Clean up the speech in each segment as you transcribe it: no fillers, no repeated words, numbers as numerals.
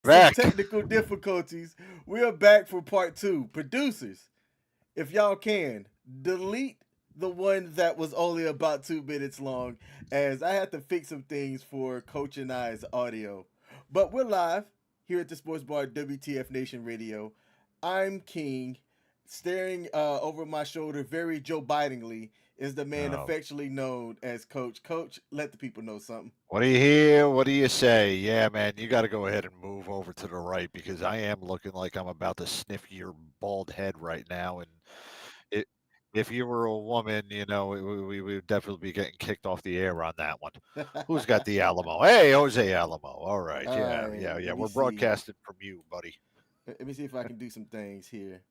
Some Back. technical difficulties. We are back for part two. Producers, if y'all can, delete the one that was only about 2 minutes long, as I had to fix some things for Coach and I's audio. But we're live here at the Sports Bar WTF Nation Radio. I'm King. Staring over my shoulder very Joe Bidenly is the man Oh, affectionately known as Coach. Coach, let the people know something. what do you hear? What do you say? Yeah, man, you got to go ahead and move over to the right because I am looking like I'm about to sniff your bald head right now. And it, if you were a woman, we would definitely be getting kicked off the air on that one. Who's got the Alamo? Hey, Jose Alamo. All right. All Yeah, right, yeah, yeah. let me We're see. broadcasting from you, buddy. Let me see if I can do some things here.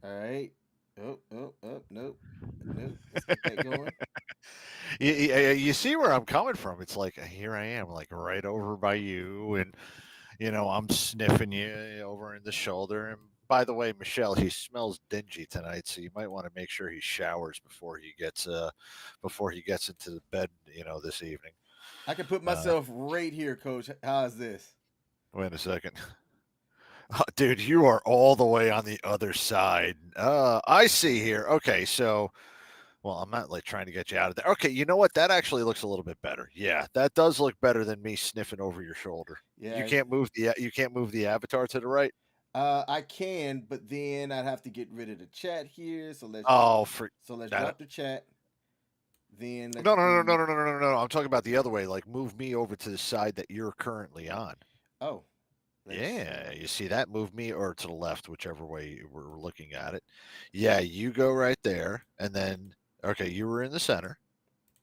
All right. Oh, oh, oh, nope. Nope. Let's get that going. You see where I'm coming from? It's like here I am, like right over by you, and I'm sniffing you over in the shoulder. And by the way, Michelle, he smells dingy tonight, so you might want to make sure he showers before he gets into the bed, this evening. I can put Uh, myself right here, coach. How's this? Wait a second. Dude, you are all the way on the other side. I see here. Okay, so well, I'm not like trying to get you out of there. Okay, you know what? That actually looks a little bit better. Yeah, that does look better than me sniffing over your shoulder. Yeah. You can't move the avatar to the right. I can, but then I'd have to get rid of the chat here. Oh, for So let's that. drop the chat. Then let's No, no, no, no, do. no, no, no, no, no. I'm talking about the other way. Like move me over to the side that you're currently on. Oh, let's Yeah, see. you see that? Move me or to the left, whichever way we're looking at it. Yeah, you go right there, and then okay, you were in the center.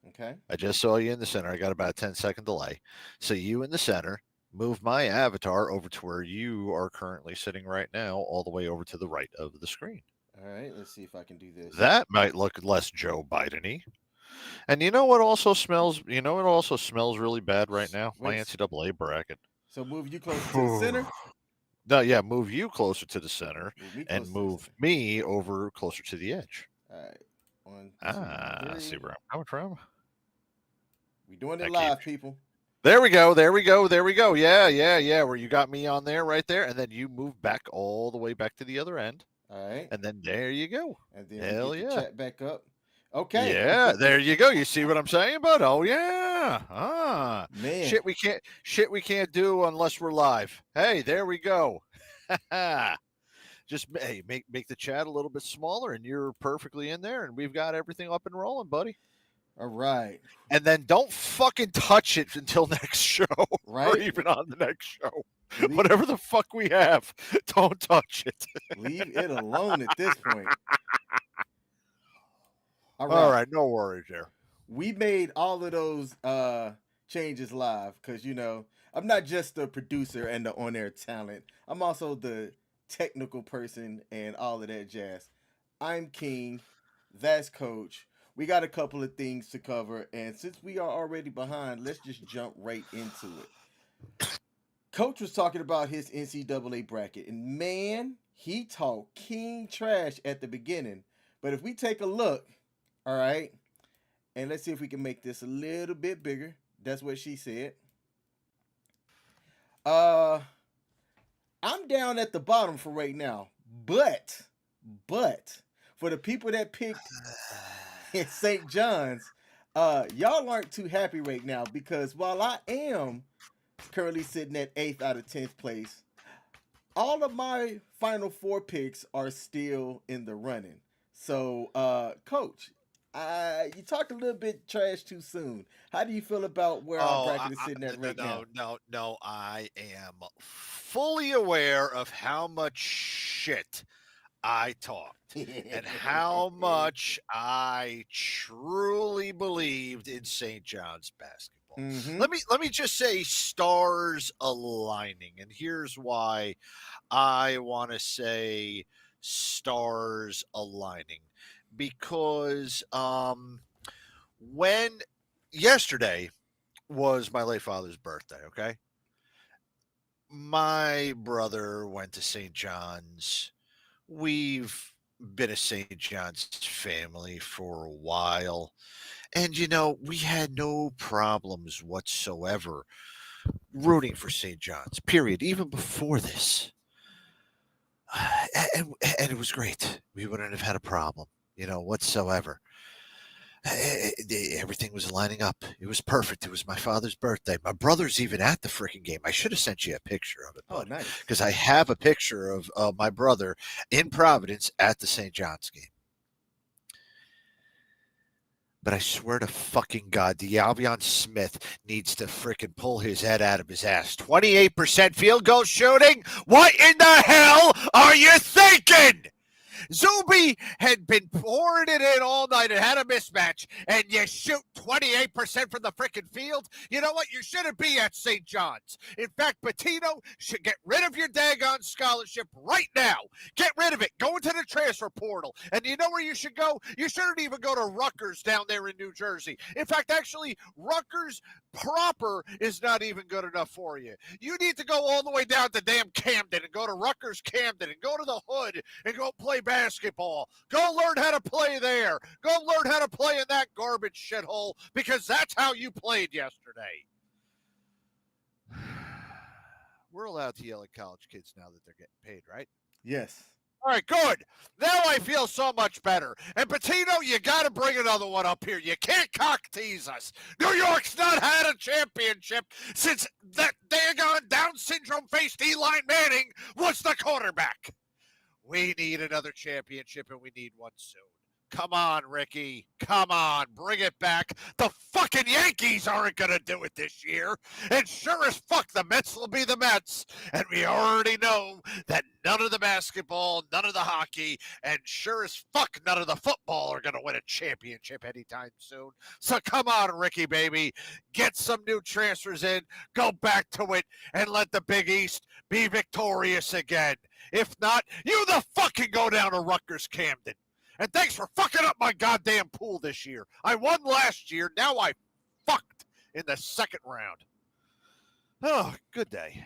Okay. I just saw you in the center. I got about a 10-second delay. So you in the center, move my avatar over to where you are currently sitting right now, all the way over to the right of the screen. All right. Let's see if I can do this. That might look less Joe Biden-y. And you know what also smells? You know what also smells really bad right now? My Wait. NCAA bracket. So move you closer to the center. No, yeah, move you closer to the center Move me and closer to the move center. me over closer to the edge. All right. One, two, See three. where I'm coming from? We doing it I keep. live, people. There we go. There we go. There we go. Yeah, yeah, yeah. Where you got me on there, right there, and then you move back all the way back to the other end, All right. and then there you go. And then we Hell get the yeah. chat back up. Okay, we Yeah, put there this. you go. You see what I'm saying, bud? Oh yeah. Man, Shit we can't do unless we're live. Hey, there we go. Just hey, make the chat a little bit smaller, and you're perfectly in there, and we've got everything up and rolling, buddy. all right, And then don't fucking touch it until next show, or right. even on the next show. leave, Whatever the fuck we have, don't touch it. leave it alone at this point. All All right, right, no worries there. we made all of those changes live because I'm not just the producer and the on-air talent. I'm also the technical person and all of that jazz. I'm King. That's Coach. We got a couple of things to cover, and since we are already behind, let's just jump right into it. Coach was talking about his NCAA bracket, and man, he talked king trash at the beginning. But if we take a look, all right, and let's see if we can make this a little bit bigger. That's what she said. Uh, I'm down at the bottom for right now, but for the people that picked St. John's, y'all aren't too happy right now because while I am currently sitting at eighth out of 10th place, all of my final four picks are still in the running. So, coach, you talked a little bit trash too soon. How do you feel about where our Oh, bracket is sitting at no, right now? no, no, no. I am fully aware of how much shit I talked and how much I truly believed in St. John's basketball. Mm-hmm. Let me just say stars aligning, and here's why I want to say stars aligning because when yesterday was my late father's birthday, okay? My brother went to St. John's. We've been a St. John's family for a while. And, we had no problems whatsoever rooting for St. John's. Period. Even before this, and, and it was great. We wouldn't have had a problem, whatsoever. Everything was lining up. It was perfect. It was my father's birthday. My brother's even at the freaking game. I should have sent you a picture of it, Oh, bud, nice. because I have a picture of my brother in Providence at the St. John's game. But I swear to fucking God, D'Albion Smith needs to freaking pull his head out of his ass. 28% field goal shooting? What in the hell are you thinking? Zuby had been pouring it in all night and had a mismatch, and you shoot 28% from the freaking field. You know what? You shouldn't be at St. John's. In fact, Patino should get rid of your daggone scholarship right now. Get rid of it. Go into the transfer portal. And you know where you should go? You shouldn't even go to Rutgers down there in New Jersey. In fact, actually, Rutgers proper is not even good enough for you. You need to go all the way down to damn Camden and go to Rutgers Camden and go to the hood and go play basketball. Go learn how to play there. Go learn how to play in that garbage shithole because that's how you played yesterday. We're allowed to yell at college kids now that they're getting paid, right? Yes. All right, good. Now I feel so much better. And Patino, you got to bring another one up here. You can't cock tease us. New York's not had a championship since that daggone Down syndrome faced Eli Manning was the quarterback. We need another championship, and we need one soon. Come on, Ricky. Come on. Bring it back. The fucking Yankees aren't going to do it this year. And sure as fuck, the Mets will be the Mets. And we already know that none of the basketball, none of the hockey, and sure as fuck, none of the football are going to win a championship anytime soon. So come on, Ricky, baby. Get some new transfers in. Go back to it and let the Big East be victorious again. If not, you the fucking go down to Rutgers Camden. And thanks for fucking up my goddamn pool this year. I won last year. Now I fucked in the second round. Oh, good day.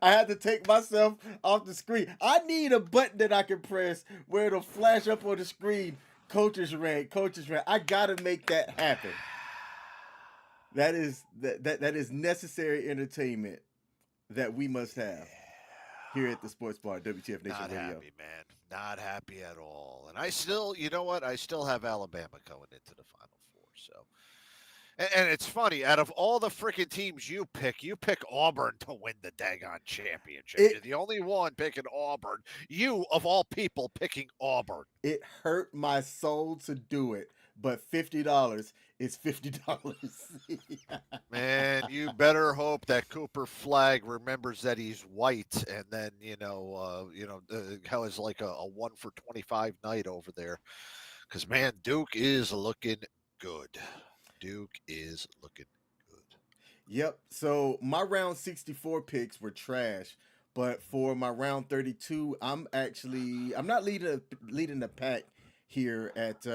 I had to take myself off the screen. I need a button that I can press where it'll flash up on the screen. Coaches rant, coaches rant. I gotta make that happen. That is necessary entertainment that we must have here at the Sports Bar, WTF Nation Not Radio. happy, man. Not happy at all. And I still, you know what? I still have Alabama going into the Final Four. So, and it's funny. Out of all the freaking teams you pick Auburn to win the daggone championship. It You're the only one picking Auburn. You, of all people, picking Auburn. it hurt my soul to do it, but $50 is $50. Man, you better hope that Cooper Flag remembers that he's white, and then how is like a 1 for 25 night over there. Because man, Duke is looking good. Duke is looking good. Yep. So my round 64 picks were trash, but for my round 32, I'm not leading the pack here at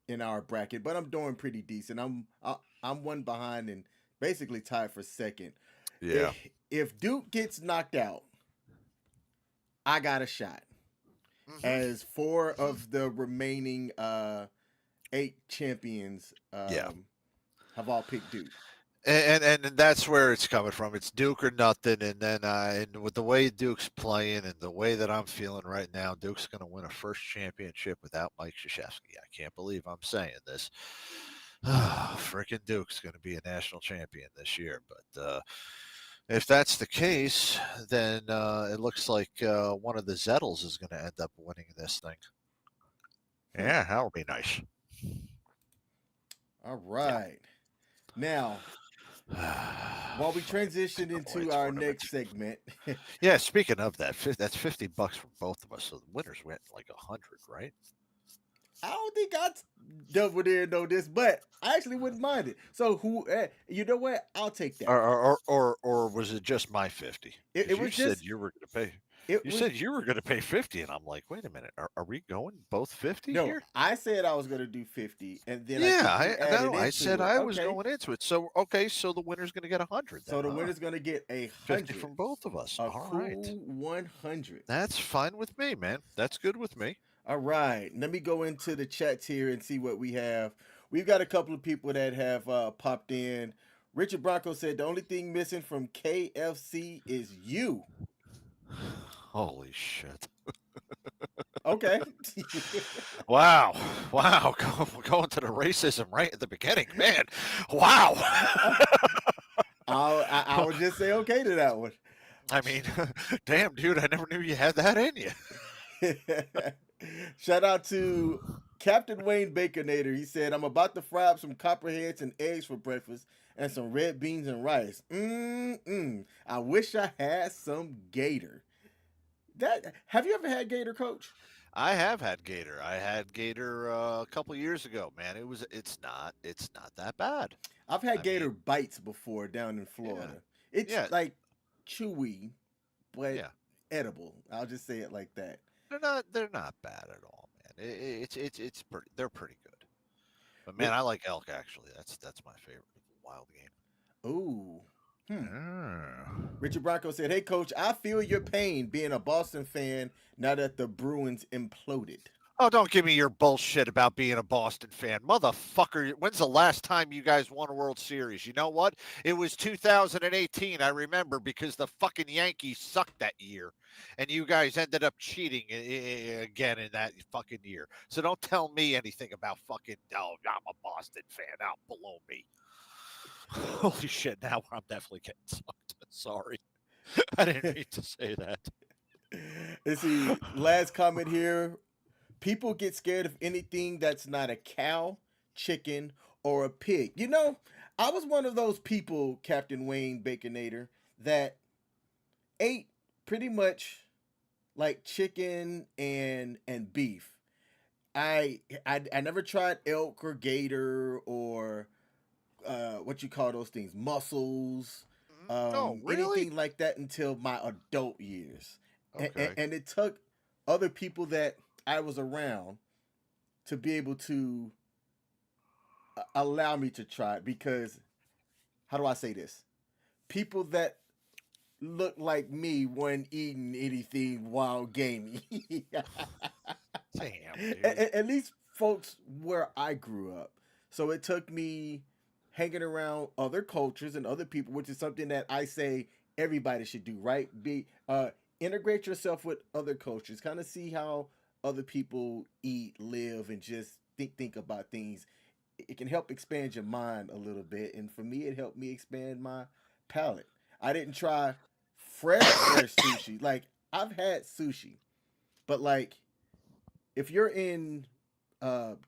in our bracket, but I'm doing pretty decent. I'm one behind and basically tied for second. Yeah. If Duke gets knocked out, I got a shot. Hmm. As four of the remaining eight champions Yeah. have all picked Duke. And that's where it's coming from. It's Duke or nothing. And then and with the way Duke's playing and the way that I'm feeling right now, Duke's going to win a first championship without Mike Krzyzewski. I can't believe I'm saying this. Freaking Duke's going to be a national champion this year. But if that's the case, then it looks like one of the Zettles is going to end up winning this thing. Hmm. Yeah, that would be nice. All right. Now, while we Fucking transition NCAA into our tournament. next segment, Yeah, speaking of that, that's $50 for both of us. So the winners went like 100, right? I don't think I double there know this, but I actually wouldn't mind it. So you know what? I'll take that. Or was it just my 50? It Because was just it you was said you were going to pay 50, and I'm like, wait a minute, are we going both 50 no. here? I said I was gonna do 50, and then I Yeah, think you I added no, I said into it. I was Okay, going into it. So okay, so the winner's going to get 100 then, so the huh? winner's gonna get 50 100, from both of us. a All right, cool 100. that's fine with me, man. That's good with me. All right, let me go into the chats here and see what we have. We've got a couple of people that have popped in. Richard Bronco said the only thing missing from KFC is you. Holy shit! Okay. Wow, wow, going to the racism right at the beginning, man. Wow. I would just say okay to that one. I mean, damn, dude, I never knew you had that in you. Shout out to Captain Wayne Baconator. He said, I'm about to fry up some copperheads and eggs for breakfast and some red beans and rice. Mm-mm. I wish I had some gator. That have you ever had gator, coach? I have had gator. I had gator a couple years ago, man. It's not that bad. I've had I mean, gator bites before down in yeah, Florida. It's yeah, like chewy, but yeah. edible. I'll just say it like that. They're not bad at all, man. It's pretty. They're pretty good. But man, Ri- I like elk actually. That's my favorite wild game. Ooh. Hmm. Ah. Richard Bronco said, "Hey, coach, I feel your pain being a Boston fan now that the Bruins imploded." Oh, don't give me your bullshit about being a Boston fan. Motherfucker, when's the last time you guys won a World Series? You know what? It was 2018, I remember, because the fucking Yankees sucked that year. And you guys ended up cheating again in that fucking year. So don't tell me anything about fucking, oh, I'm a Boston fan out below me. Holy shit, now I'm definitely getting sucked. Sorry. I didn't mean to say that. Let's see. Last comment here. People get scared of anything that's not a cow, chicken, or a pig. I was one of those people, Captain Wayne Baconator, that ate pretty much like chicken and beef. I never tried elk or gator or what you call those things, mussels, Oh, really? anything like that until my adult years, and, and, Okay. and it took other people that I was around to be able to allow me to try it because how do I say this? People that look like me weren't eating anything wild gamey. Damn, at, dude. at least folks where I grew up. So it took me hanging around other cultures and other people, which is something that I say everybody should do, right? Be integrate yourself with other cultures, kind of see how other people eat, live, and just think about things. It can help expand your mind a little bit, and for me, it helped me expand my palate. I didn't try fresh sushi. Like I've had sushi, but like if you're in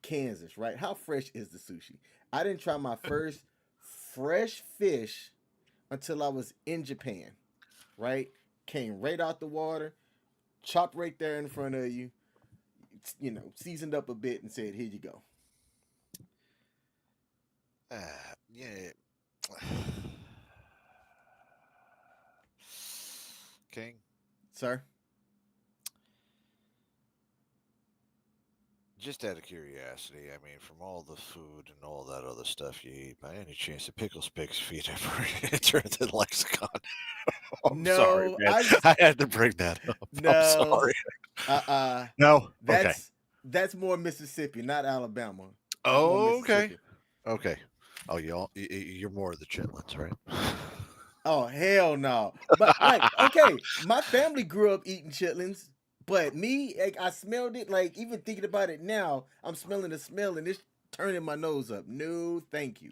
Kansas, right? How fresh is the sushi? I didn't try my first fresh fish until I was in Japan, right? Came right out the water, chopped right there in front of you, seasoned up a bit and said, "Here you go." Yeah. King, Sir. just out of curiosity, I mean, from all the food and all that other stuff you eat, by any chance the pickles pig's feet ever entered the lexicon? I'm sorry, No, man. I had to bring that up. I'm no. sorry. Uh No? Okay. that's more Mississippi, not Alabama. That's more Okay. Mississippi. Okay. Oh, you're more of the chitlins, right? Oh hell no! But like, okay, my family grew up eating chitlins, but me, like, I smelled it. Like even thinking about it now, I'm smelling the smell and it's turning my nose up. No, thank you.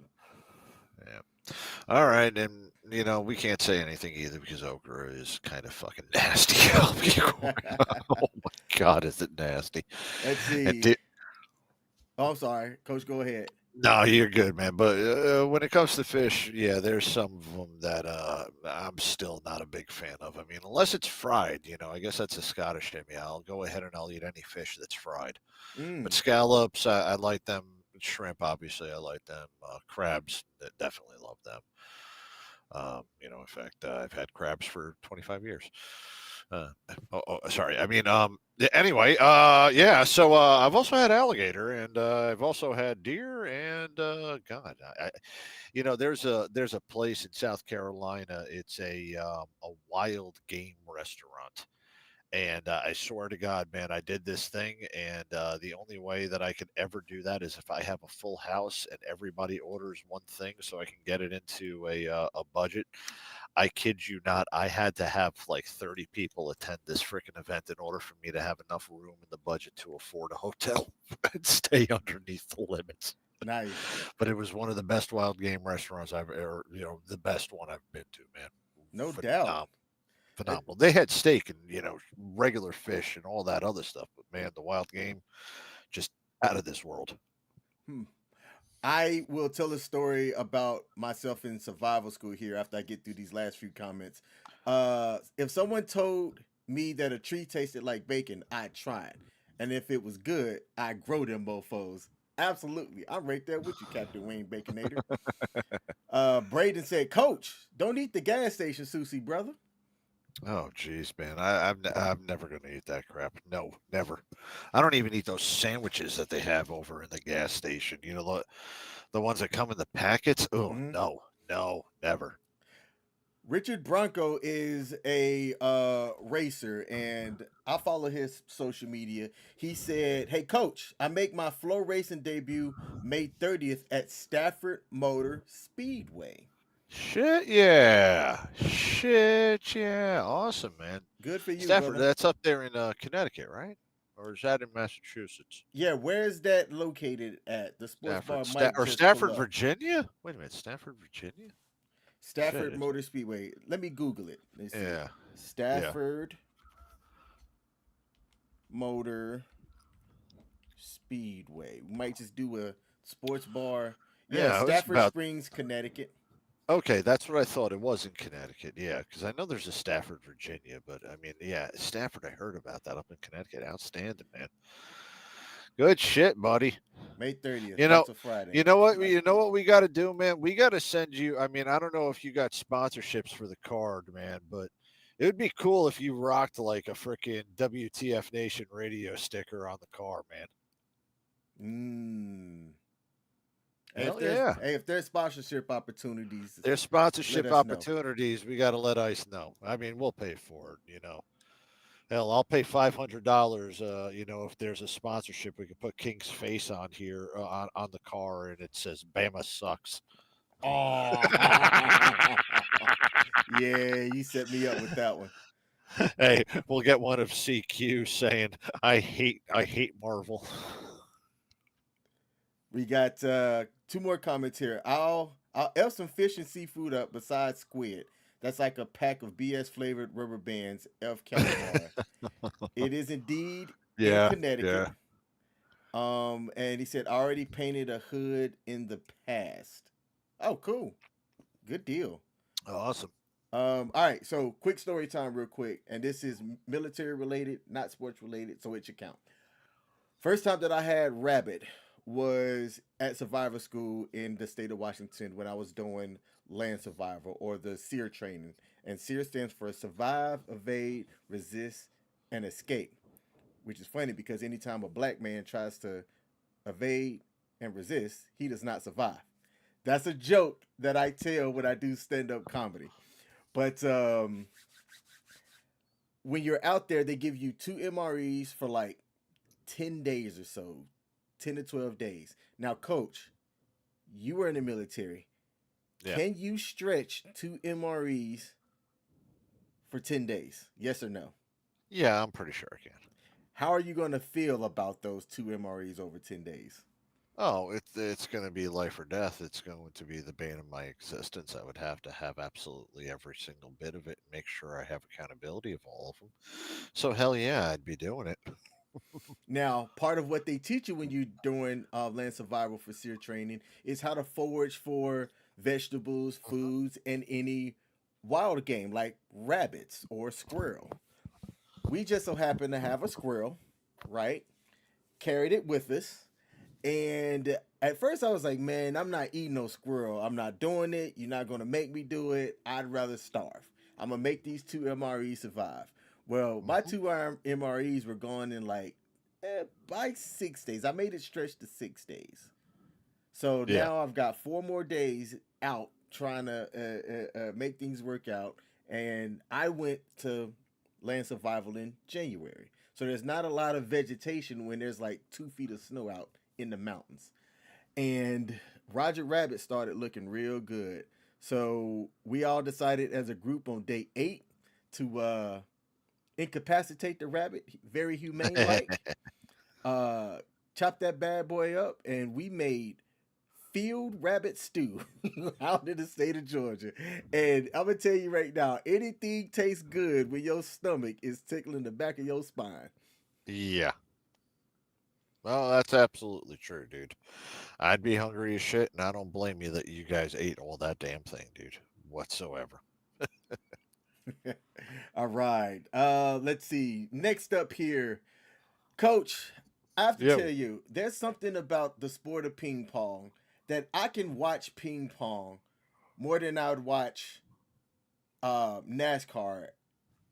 Yeah. All right, and we can't say anything either because okra is kind of fucking nasty. I'll be oh my god, is it nasty? Let's And see. Oh, I'm sorry, Coach. Go ahead. no, you're good, man. But when it comes to fish, yeah, there's some of them that I'm still not a big fan of. I mean, unless it's fried, I guess that's a Scottish in me. I'll go ahead and I'll eat any fish that's fried. But Mm. scallops, I like them. Shrimp, obviously, I like them. Crabs, definitely love them. In fact, I've had crabs for 25 years. Sorry. I mean, anyway, yeah. So I've also had alligator, and I've also had deer, and God, there's a place in South Carolina. It's a wild game restaurant, And I swear to God, man, I did this thing, and the only way that I could ever do that is if I have a full house and everybody orders one thing, so I can get it into a budget. I kid you not, I had to have like 30 people attend this freaking event in order for me to have enough room in the budget to afford a hotel and stay underneath the limits. Nice. But it was one of the best wild game restaurants I've ever, the best one I've been to, man. No doubt. Phenomenal. Uh, Phenomenal. They had steak and, regular fish and all that other stuff, but man, the wild game, just out of this world. hmm. I will tell a story about myself in survival school here after I get through these last few comments. If someone told me that a tree tasted like bacon, I'd try it. And if it was good, I'd grow them mofos. Absolutely. I'm right there with you, Captain Wayne Baconator. Braden said, Coach, don't eat the gas station sushi, brother. Oh, geez, man. I'm never going to eat that crap. No, never. I don't even eat those sandwiches that they have over in the gas station. The ones that come in the packets. Oh, Mhm. no, no, never. Richard Bronco is a racer, and I follow his social media. He said, "Hey, coach, I make my flow racing debut May 30th at Stafford Motor Speedway. Shit, yeah. Shit, yeah. Awesome, man. Good for you, Stafford, brother." that's up there in Connecticut, right? Or is that in Massachusetts? Yeah, where is that located at? The sports bar might Or just pull Stafford, up. Virginia? Wait a minute, Stafford, Virginia? Shit, Stafford Motor Speedway. Let me Google it. Let's see. yeah, yeah, Stafford Motor Speedway. We might just do a sports bar. Yeah, yeah. It's Stafford about Springs, Connecticut. okay. That's what I thought. It was in Connecticut. Yeah, because I know there's a Stafford, Virginia, but I mean, yeah, Stafford. I heard about that up in Connecticut. Outstanding, man. Good shit, buddy. May 30th. You know, That's a Friday. you know what? Nice. You know what we got to do, man. We got to send you. I mean, I don't know if you got sponsorships for the card, man, but it would be cool if you rocked like a freaking WTF Nation radio sticker on the car, man. Mm. Hey, Hell yeah. if there's sponsorship opportunities, There's let sponsorship us know. opportunities. We got to let ICE know. I mean, we'll pay for it. Hell, I'll pay $500. If there's a sponsorship, we can put King's face on here on the car, and it says "Bama sucks." Oh, yeah, you set me up with that one. Hey, we'll get one of CQ saying, "I hate Marvel." We got two more comments here. I'll elf some fish and seafood up besides squid. That's like a pack of BS flavored rubber bands. Elf calamari. It is indeed in Yeah, Connecticut. yeah. And he said already painted a hood in the past. Oh, cool. Good deal. Awesome. All right, so quick story time, real quick, and this is military related, not sports related, so it should count. First time that I had rabbit was at survivor school in the state of Washington when I was doing land survival or the SEER training, and SEER stands for Survive, Evade, Resist, and Escape. Which is funny because anytime a black man tries to evade and resist, he does not survive. That's a joke that I tell when I do stand up comedy. But when you're out there, they give you two MREs for like 10 days or so, 10 to 12 days. Now, coach, you were in the military. Yeah, Can you stretch two MREs for 10 days? Yes or no? yeah. I'm pretty sure I can. How are you going to feel about those two MREs over 10 days? Oh, it's going to be life or death. It's going to be the bane of my existence. I would have to have absolutely every single bit of it and make sure I have accountability of all of them. So hell yeah, I'd be doing it. Now, part of what they teach you when you're doing land survival for SEER training is how to forage for vegetables, Mhm. foods, and any wild game like rabbits or squirrel. We just so happen to have a squirrel, right? Carried it with us. And at first I was like, man, I'm not eating no squirrel. I'm not doing it. You're not going to make me do it. I'd rather starve. I'm going to make these two MREs survive. Well, my Mhm. two MREs were gone in like by 6 days. I made it stretch to 6 days. So Yeah. now I've got 4 more days out trying to make things work out. And I went to land survival in January. So there's not a lot of vegetation when there's like 2 feet of snow out in the mountains. And Roger Rabbit started looking real good. So we all decided as a group on day 8 to incapacitate the rabbit, very humane like. Uh, Chop that bad boy up, and we made field rabbit stew out in the state of Georgia. And I'm gonna tell you right now, anything tastes good when your stomach is tickling the back of your spine. Yeah. Well, that's absolutely true, dude. I'd be hungry as shit, and I don't blame you that you guys ate all that damn thing, dude. Whatsoever. All right. Let's see. Next up here, Coach. I have to Yeah. tell you, there's something about the sport of ping pong that I can watch ping pong more than I would watch NASCAR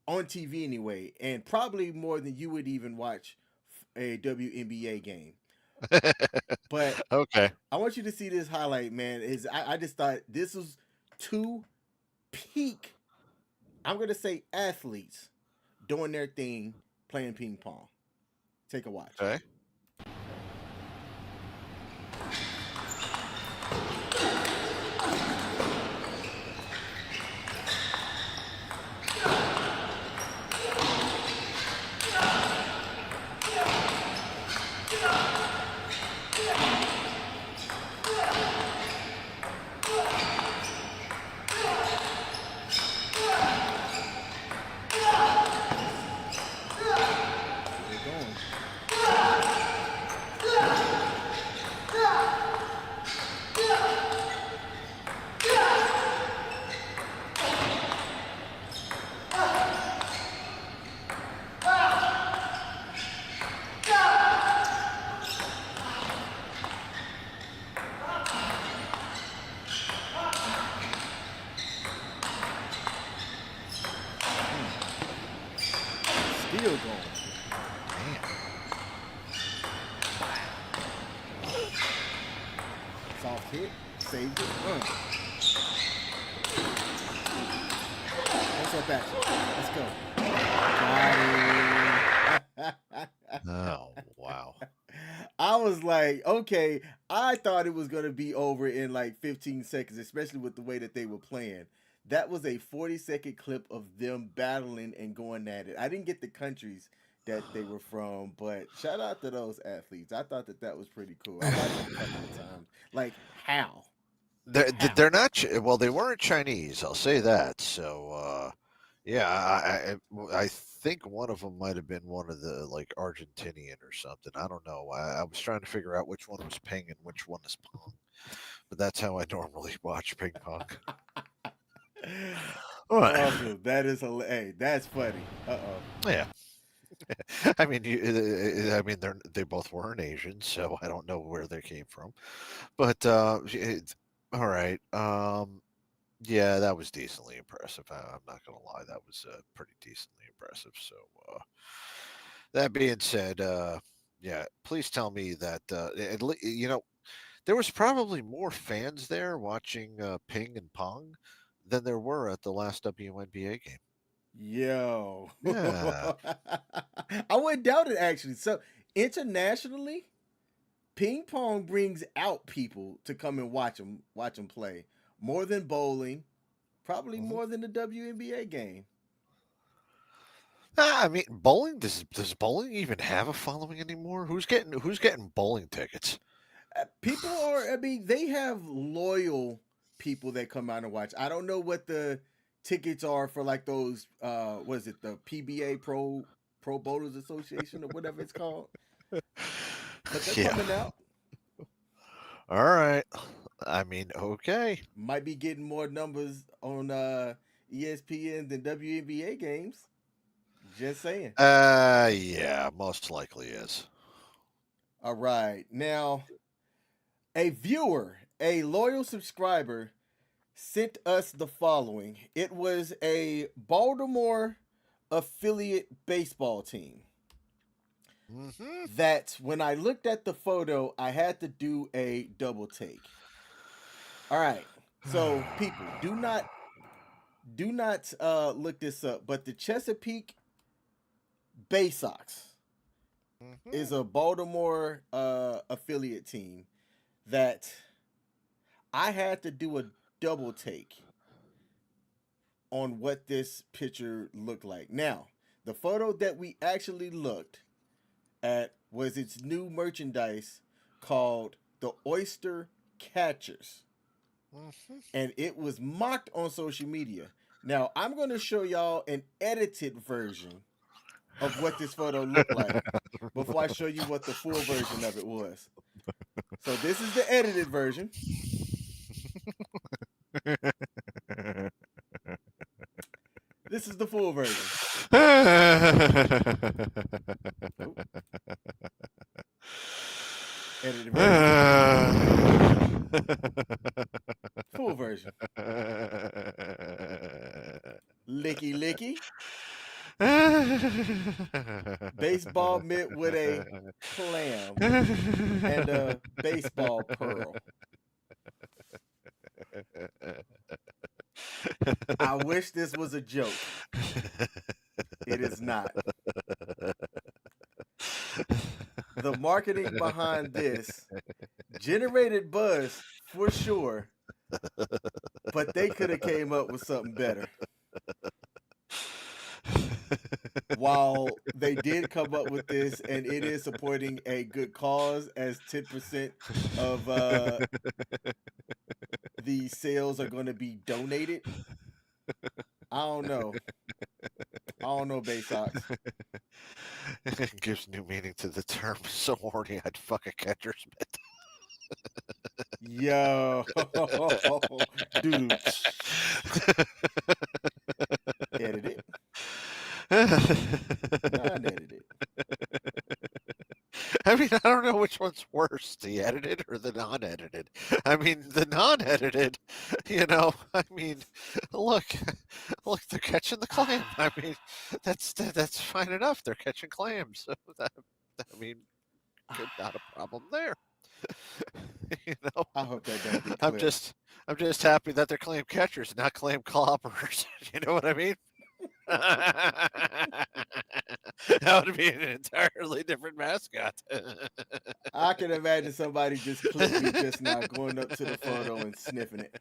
on TV anyway, and probably more than you would even watch a WNBA game. But Okay. I want you to see this highlight, man. I just thought this was two peak, I'm gonna say, athletes doing their thing playing ping pong. Take a watch. Okay. So they're going. Mm, still going. Damn. Soft hit, saved it. What's up, action? Let's go. Got it. Oh, wow. I was like, okay, I thought it was going to be over in like 15 seconds, especially with the way that they were playing. That was a 40-second clip of them battling and going at it. I didn't get the countries that they were from, but shout out to those athletes. I thought that that was pretty cool. I watched it a couple of times. Like, how? How? They're not well. They weren't Chinese. I'll say that. So yeah, I think one of them might have been one of the like Argentinian or something. I don't know. I was trying to figure out which one was ping and which one is pong, but that's how I normally watch ping pong. What? Awesome. That is hey, that's funny. Uh-oh. Yeah. I mean, I mean, they both weren't Asian, so I don't know where they came from. But all right. Yeah, that was decently impressive. I'm not gonna lie, that was pretty decently impressive. So that being said, yeah, please tell me that there was probably more fans there watching Ping and Pong than there were at the last WNBA game. Yo. Yeah. I wouldn't doubt it actually. So internationally, ping pong brings out people to come and watch them play. More than bowling, probably Mhm. more than the WNBA game. I mean, bowling does bowling even have a following anymore? Who's getting bowling tickets? People are, I mean, they have loyal people that come out and watch. I don't know what the tickets are for like those what is it, the PBA Pro Bowlers Association or whatever it's called. But they're Yeah. coming out. All right. I mean, okay. Might be getting more numbers on ESPN than WNBA games. Just saying. Yeah, most likely is. All right. Now, a viewer, a loyal subscriber, sent us the following. It was a Baltimore affiliate baseball team Hmm. that when I looked at the photo, I had to do a double take. All right. So, people, do not look this up, but the Chesapeake Bay Sox is Hmm. a Baltimore affiliate team that I had to do a double take on what this picture looked like. Now, the photo that we actually looked at was its new merchandise called the Oyster Catchers, Hmm. and it was mocked on social media. Now, I'm going to show y'all an edited version of what this photo looked like before I show you what the full version of it was. So, this is the edited version. This is the full version. Oh, edited version, full version. Licky licky. Baseball mitt with a clam and a baseball pearl. I wish this was a joke. It is not. The marketing behind this generated buzz for sure, but they could have came up with something better. While they did come up with this, and it is supporting a good cause, as 10% of the sales are going to be donated. I don't know. I don't know, Bay Sox. It gives new meaning to the term. So horny, I'd fuck a catcher's mitt. Yo, dude, edit it, non-edit it. I mean, I don't know which one's worse, the edited or the non-edited. I mean, the non-edited, I mean, look, look, they're catching the clam. I mean, that's fine enough. They're catching clams. So I mean, good, not a problem there. you know, I hope that don't get I'm clipped. just, I'm just happy that they're clam catchers, not clam clobbers. You know what I mean? That would be an entirely different mascot. I can imagine somebody just clipped me just now going up to the photo and sniffing it.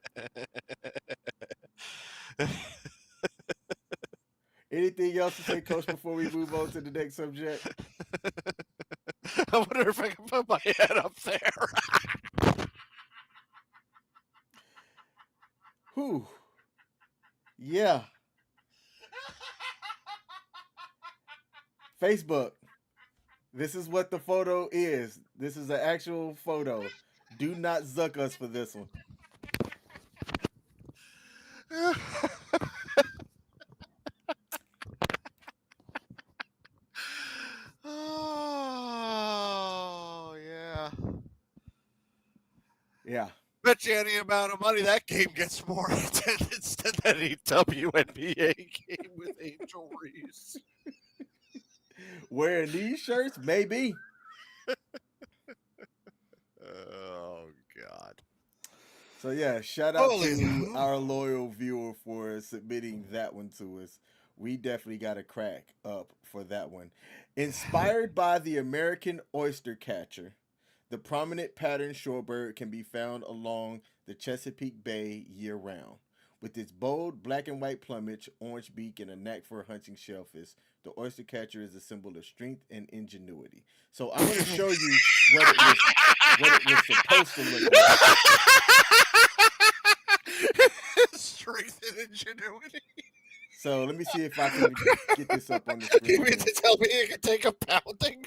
Anything else to say, Coach, before we move on to the next subject? I wonder if I can put my head up there. Whew. Yeah. Facebook. This is what the photo is. This is an actual photo. Do not zuck us for this one. Oh, yeah. Yeah. Bet you any amount of money that game gets more attendance than any WNBA game with Angel Reese. Wearing these shirts? Maybe. Oh, God. So yeah, shout out Holy. to our loyal viewer for submitting that one to us. We definitely got a crack up for that one. Inspired by the American oyster catcher, the prominent pattern shorebird can be found along the Chesapeake Bay year round. With its bold black and white plumage, orange beak, and a knack for hunting shellfish, the oyster catcher is a symbol of strength and ingenuity. So I'm going to show you what it was supposed to look like. Strength and ingenuity. So let me see if I can get this up on the You screen mean here. to tell me it can take a pounding?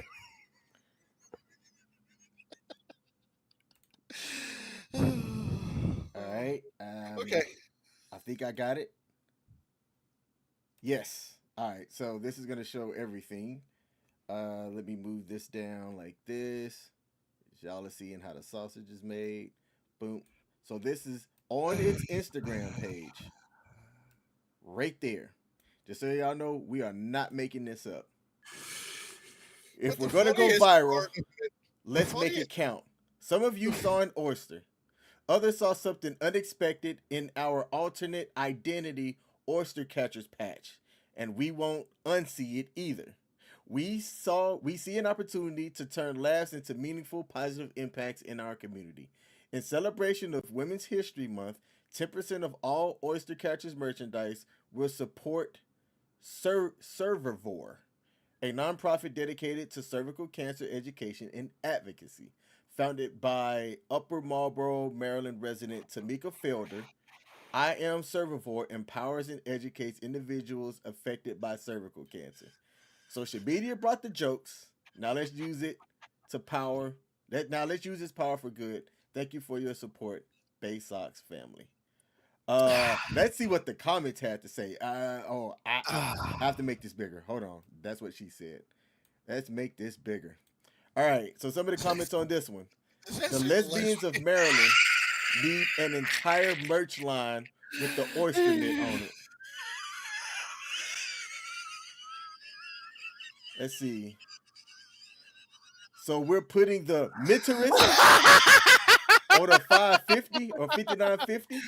All right. Okay. I think I got it. Yes. All right. So this is gonna show everything. Let me move this down like this. Y'all are seeing how the sausage is made. Boom. So this is on its Instagram page, right there. Just so y'all know, we are not making this up. If But we're gonna go viral, the let's make funniest it count. Some of you saw an oyster. Others saw something unexpected in our alternate identity oyster catchers patch, and we won't unsee it either. We see an opportunity to turn laughs into meaningful, positive impacts in our community. In celebration of Women's History Month, 10% of all Oyster Catchers merchandise will support Cervivore, a nonprofit dedicated to cervical cancer education and advocacy. Founded by Upper Marlboro, Maryland resident Tamika Felder, I Am Cervivore empowers and educates individuals affected by cervical cancer. Social media brought the jokes. Now let's use it to power. Now let's use this power for good. Thank you for your support, Bay Sox family. Let's see what the comments had to say. I have to make this bigger. Hold on. That's what she said. Let's make this bigger. All right. So some of the comments on this one. The This is lesbians of Maryland need an entire merch line with the oyster mitt on it. Let's see. So we're putting the mitterist on a 550 or 5950.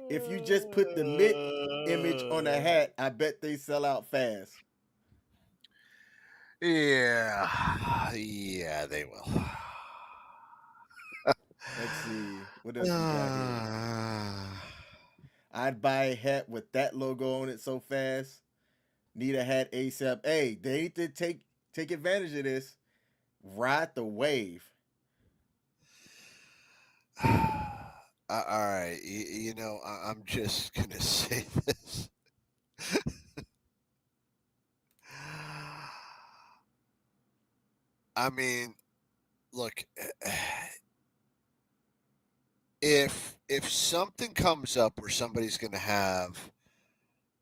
If you just put the mitt image on a hat, I bet they sell out fast. Yeah, they will. Let's see. What else we got here? I'd buy a hat with that logo on it so fast. Need a hat ASAP. Hey, they need to take advantage of this. Ride the wave. All right, you know, I'm just gonna say this. I mean, look, if something comes up where somebody's gonna have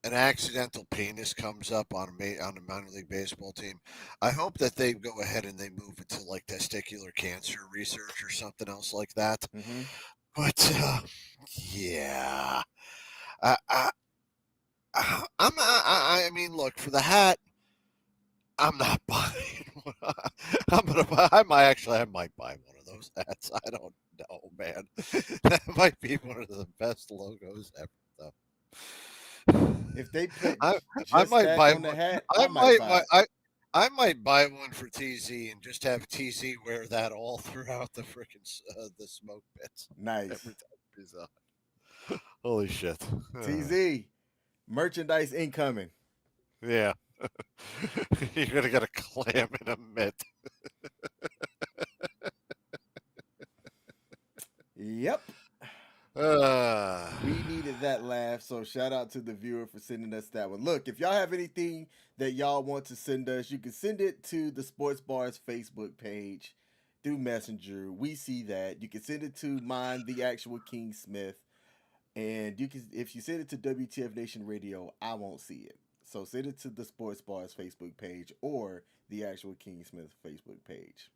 an accidental penis comes up on on a minor league baseball team, I hope that they go ahead and they move it to like testicular cancer research or something else like that. Mm-hmm. But yeah, I, I, I mean, look for the hat. I'm not buying one. I'm gonna buy. I might buy one of those hats. I don't know, man. That might be one of the best logos ever, though. If they put I I just might that buy on the one. hat, I I might might buy buy. it. I might buy one for TZ and just have TZ wear that all throughout the freaking the smoke pits every Nice. time he's on. Holy shit! TZ, merchandise incoming. Yeah, you're gonna get a clam in a mitt. Yep. Uh, We needed that laugh, so shout out to the viewer for sending us that one. Look, if y'all have anything that y'all want to send us, you can send it to the Sports Bars Facebook page through Messenger. We see that. You can send it to mine, the actual King Smith, and you can if you send it to WTF Nation Radio, I won't see it. So send it to the Sports Bars Facebook page or the actual King Smith Facebook page.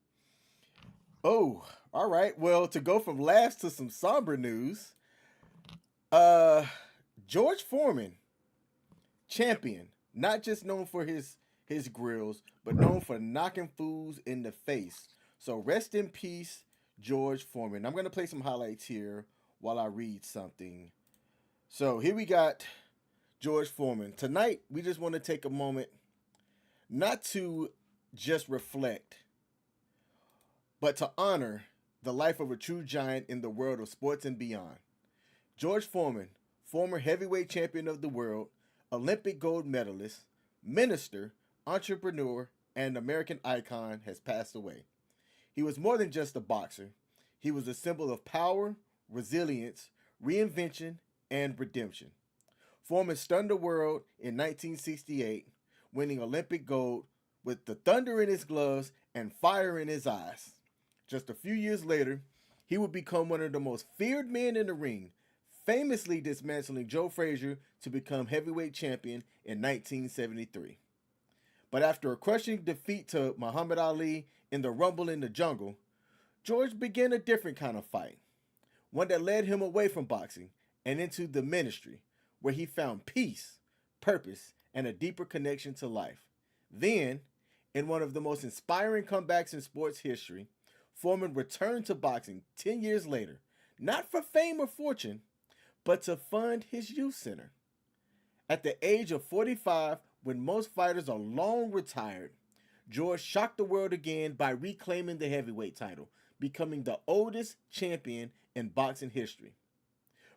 Oh, all right. Well, to go from laughs to some somber news, uh, George Foreman, champion, not just known for his grills, but known for knocking fools in the face. So rest in peace, George Foreman. I'm gonna play some highlights here while I read something. So here we got George Foreman. Tonight, we just want to take a moment not to just reflect, but to honor the life of a true giant in the world of sports and beyond. George Foreman, former heavyweight champion of the world, Olympic gold medalist, minister, entrepreneur, and American icon, has passed away. He was more than just a boxer, he was a symbol of power, resilience, reinvention, and redemption. Foreman stunned the world in 1968, winning Olympic gold with the thunder in his gloves and fire in his eyes. Just a few years later, he would become one of the most feared men in the ring, famously dismantling Joe Frazier to become heavyweight champion in 1973. But after a crushing defeat to Muhammad Ali in the Rumble in the Jungle, George began a different kind of fight, one that led him away from boxing and into the ministry, where he found peace, purpose, and a deeper connection to life. Then, in one of the most inspiring comebacks in sports history, Foreman returned to boxing 10 years later, not for fame or fortune, but to fund his youth center. At the age of 45, when most fighters are long retired, George shocked the world again by reclaiming the heavyweight title, becoming the oldest champion in boxing history.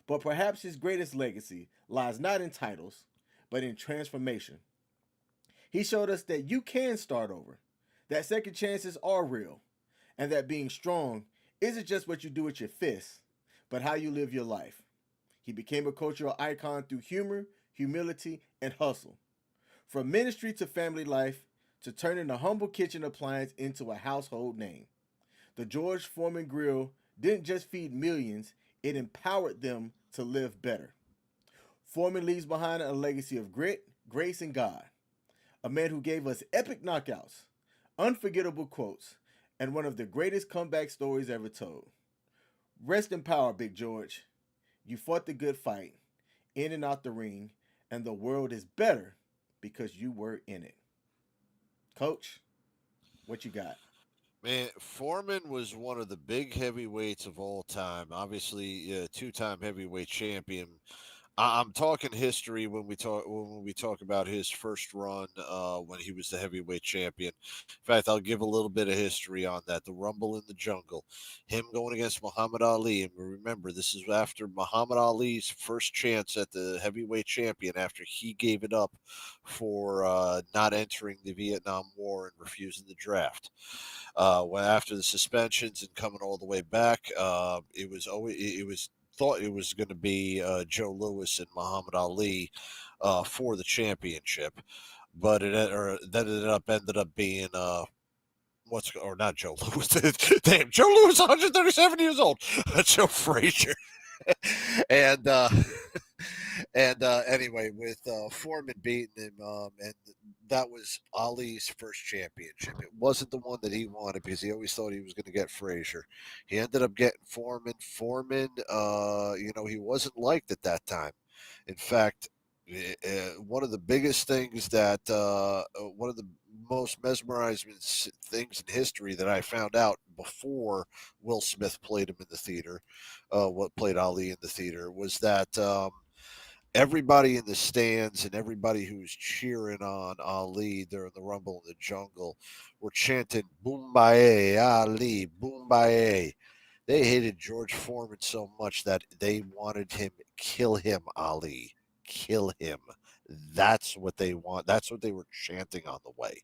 But perhaps his greatest legacy lies not in titles, but in transformation. He showed us that you can start over, that second chances are real, and that being strong isn't just what you do with your fists, but how you live your life. He became a cultural icon through humor, humility, and hustle. From ministry to family life, to turning a humble kitchen appliance into a household name. The George Foreman Grill didn't just feed millions, it empowered them to live better. Foreman leaves behind a legacy of grit, grace, and God. A man who gave us epic knockouts, unforgettable quotes, and one of the greatest comeback stories ever told. Rest in power, Big George. You fought the good fight, in and out the ring, and the world is better because you were in it. Coach, what you got? Man, Foreman was one of the big heavyweights of all time. Obviously, two-time heavyweight champion. I'm talking history when we talk about his first run when he was the heavyweight champion. In fact, I'll give a little bit of history on that. The Rumble in the Jungle, him going against Muhammad Ali, and remember this is after Muhammad Ali's first chance at the heavyweight champion after he gave it up for not entering the Vietnam War and refusing the draft. When after the suspensions and coming all the way back, it was thought it was going to be Joe Lewis and Muhammad Ali for the championship, but that ended up being what's or not Joe Lewis. Damn, Joe Lewis, 137 years old. Joe Frazier, and anyway, with Foreman beating him, and that was Ali's first championship. It wasn't the one that he wanted because he always thought he was going to get Frazier. He ended up getting Foreman. Foreman, he wasn't liked at that time. In fact, one of the biggest things that one of the most mesmerizing things in history that I found out before Will Smith played him in the theater, what played Ali in the theater, was that everybody in the stands and everybody who was cheering on Ali during the Rumble in the Jungle were chanting "Boombaye Ali, Boombaye." They hated George Foreman so much that they wanted him kill him, Ali, kill him. That's what they want. That's what they were chanting on the way.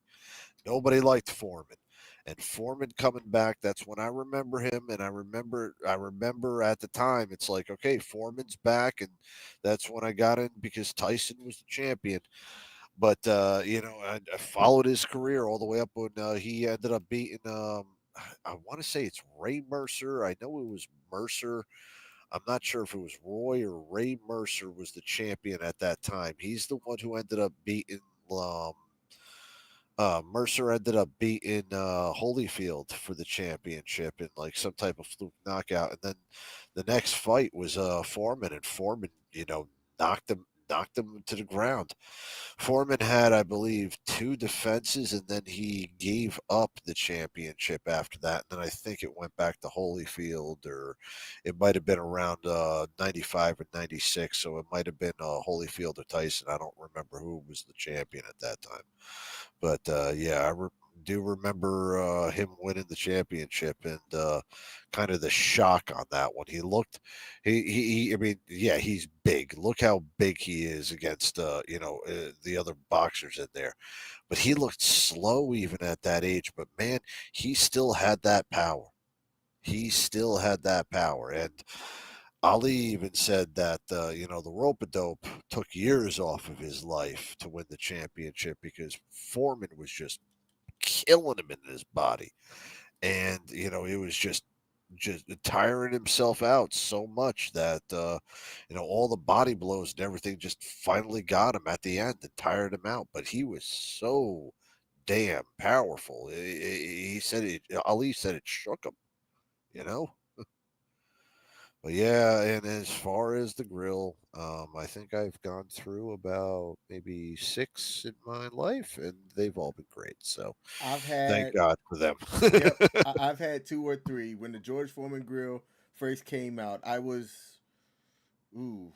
Nobody liked Foreman. And Foreman coming back, that's when I remember him. And I remember at the time, it's like, okay, Foreman's back. And that's when I got in because Tyson was the champion. But, I followed his career all the way up when he ended up beating, I want to say it's Ray Mercer. I know it was Mercer. I'm not sure if it was Roy or Ray Mercer was the champion at that time. He's the one who ended up beating um, Mercer ended up beating Holyfield for the championship in like some type of fluke knockout, and then the next fight was Foreman, and Foreman, knocked him to the ground. Foreman had, I believe, two defenses, and then he gave up the championship after that. And then I think it went back to Holyfield, or it might have been around 95 or 96. So it might have been Holyfield or Tyson. I don't remember who was the champion at that time. But yeah, do remember him winning the championship and kind of the shock on that one. He looked, I mean, yeah, he's big. Look how big he is against, the other boxers in there. But he looked slow even at that age. But man, he still had that power. He still had that power. And Ali even said that, the rope a dope took years off of his life to win the championship because Foreman was just killing him in his body. And, it was just tiring himself out so much that, all the body blows and everything just finally got him at the end and tired him out. But he was so damn powerful. He said Ali said it shook him, you know? But yeah, and as far as the grill, I think I've gone through about maybe six in my life, and they've all been great. So I've thank had, God for them. yep, I've had two or three. When the George Foreman Grill first came out, I was, ooh,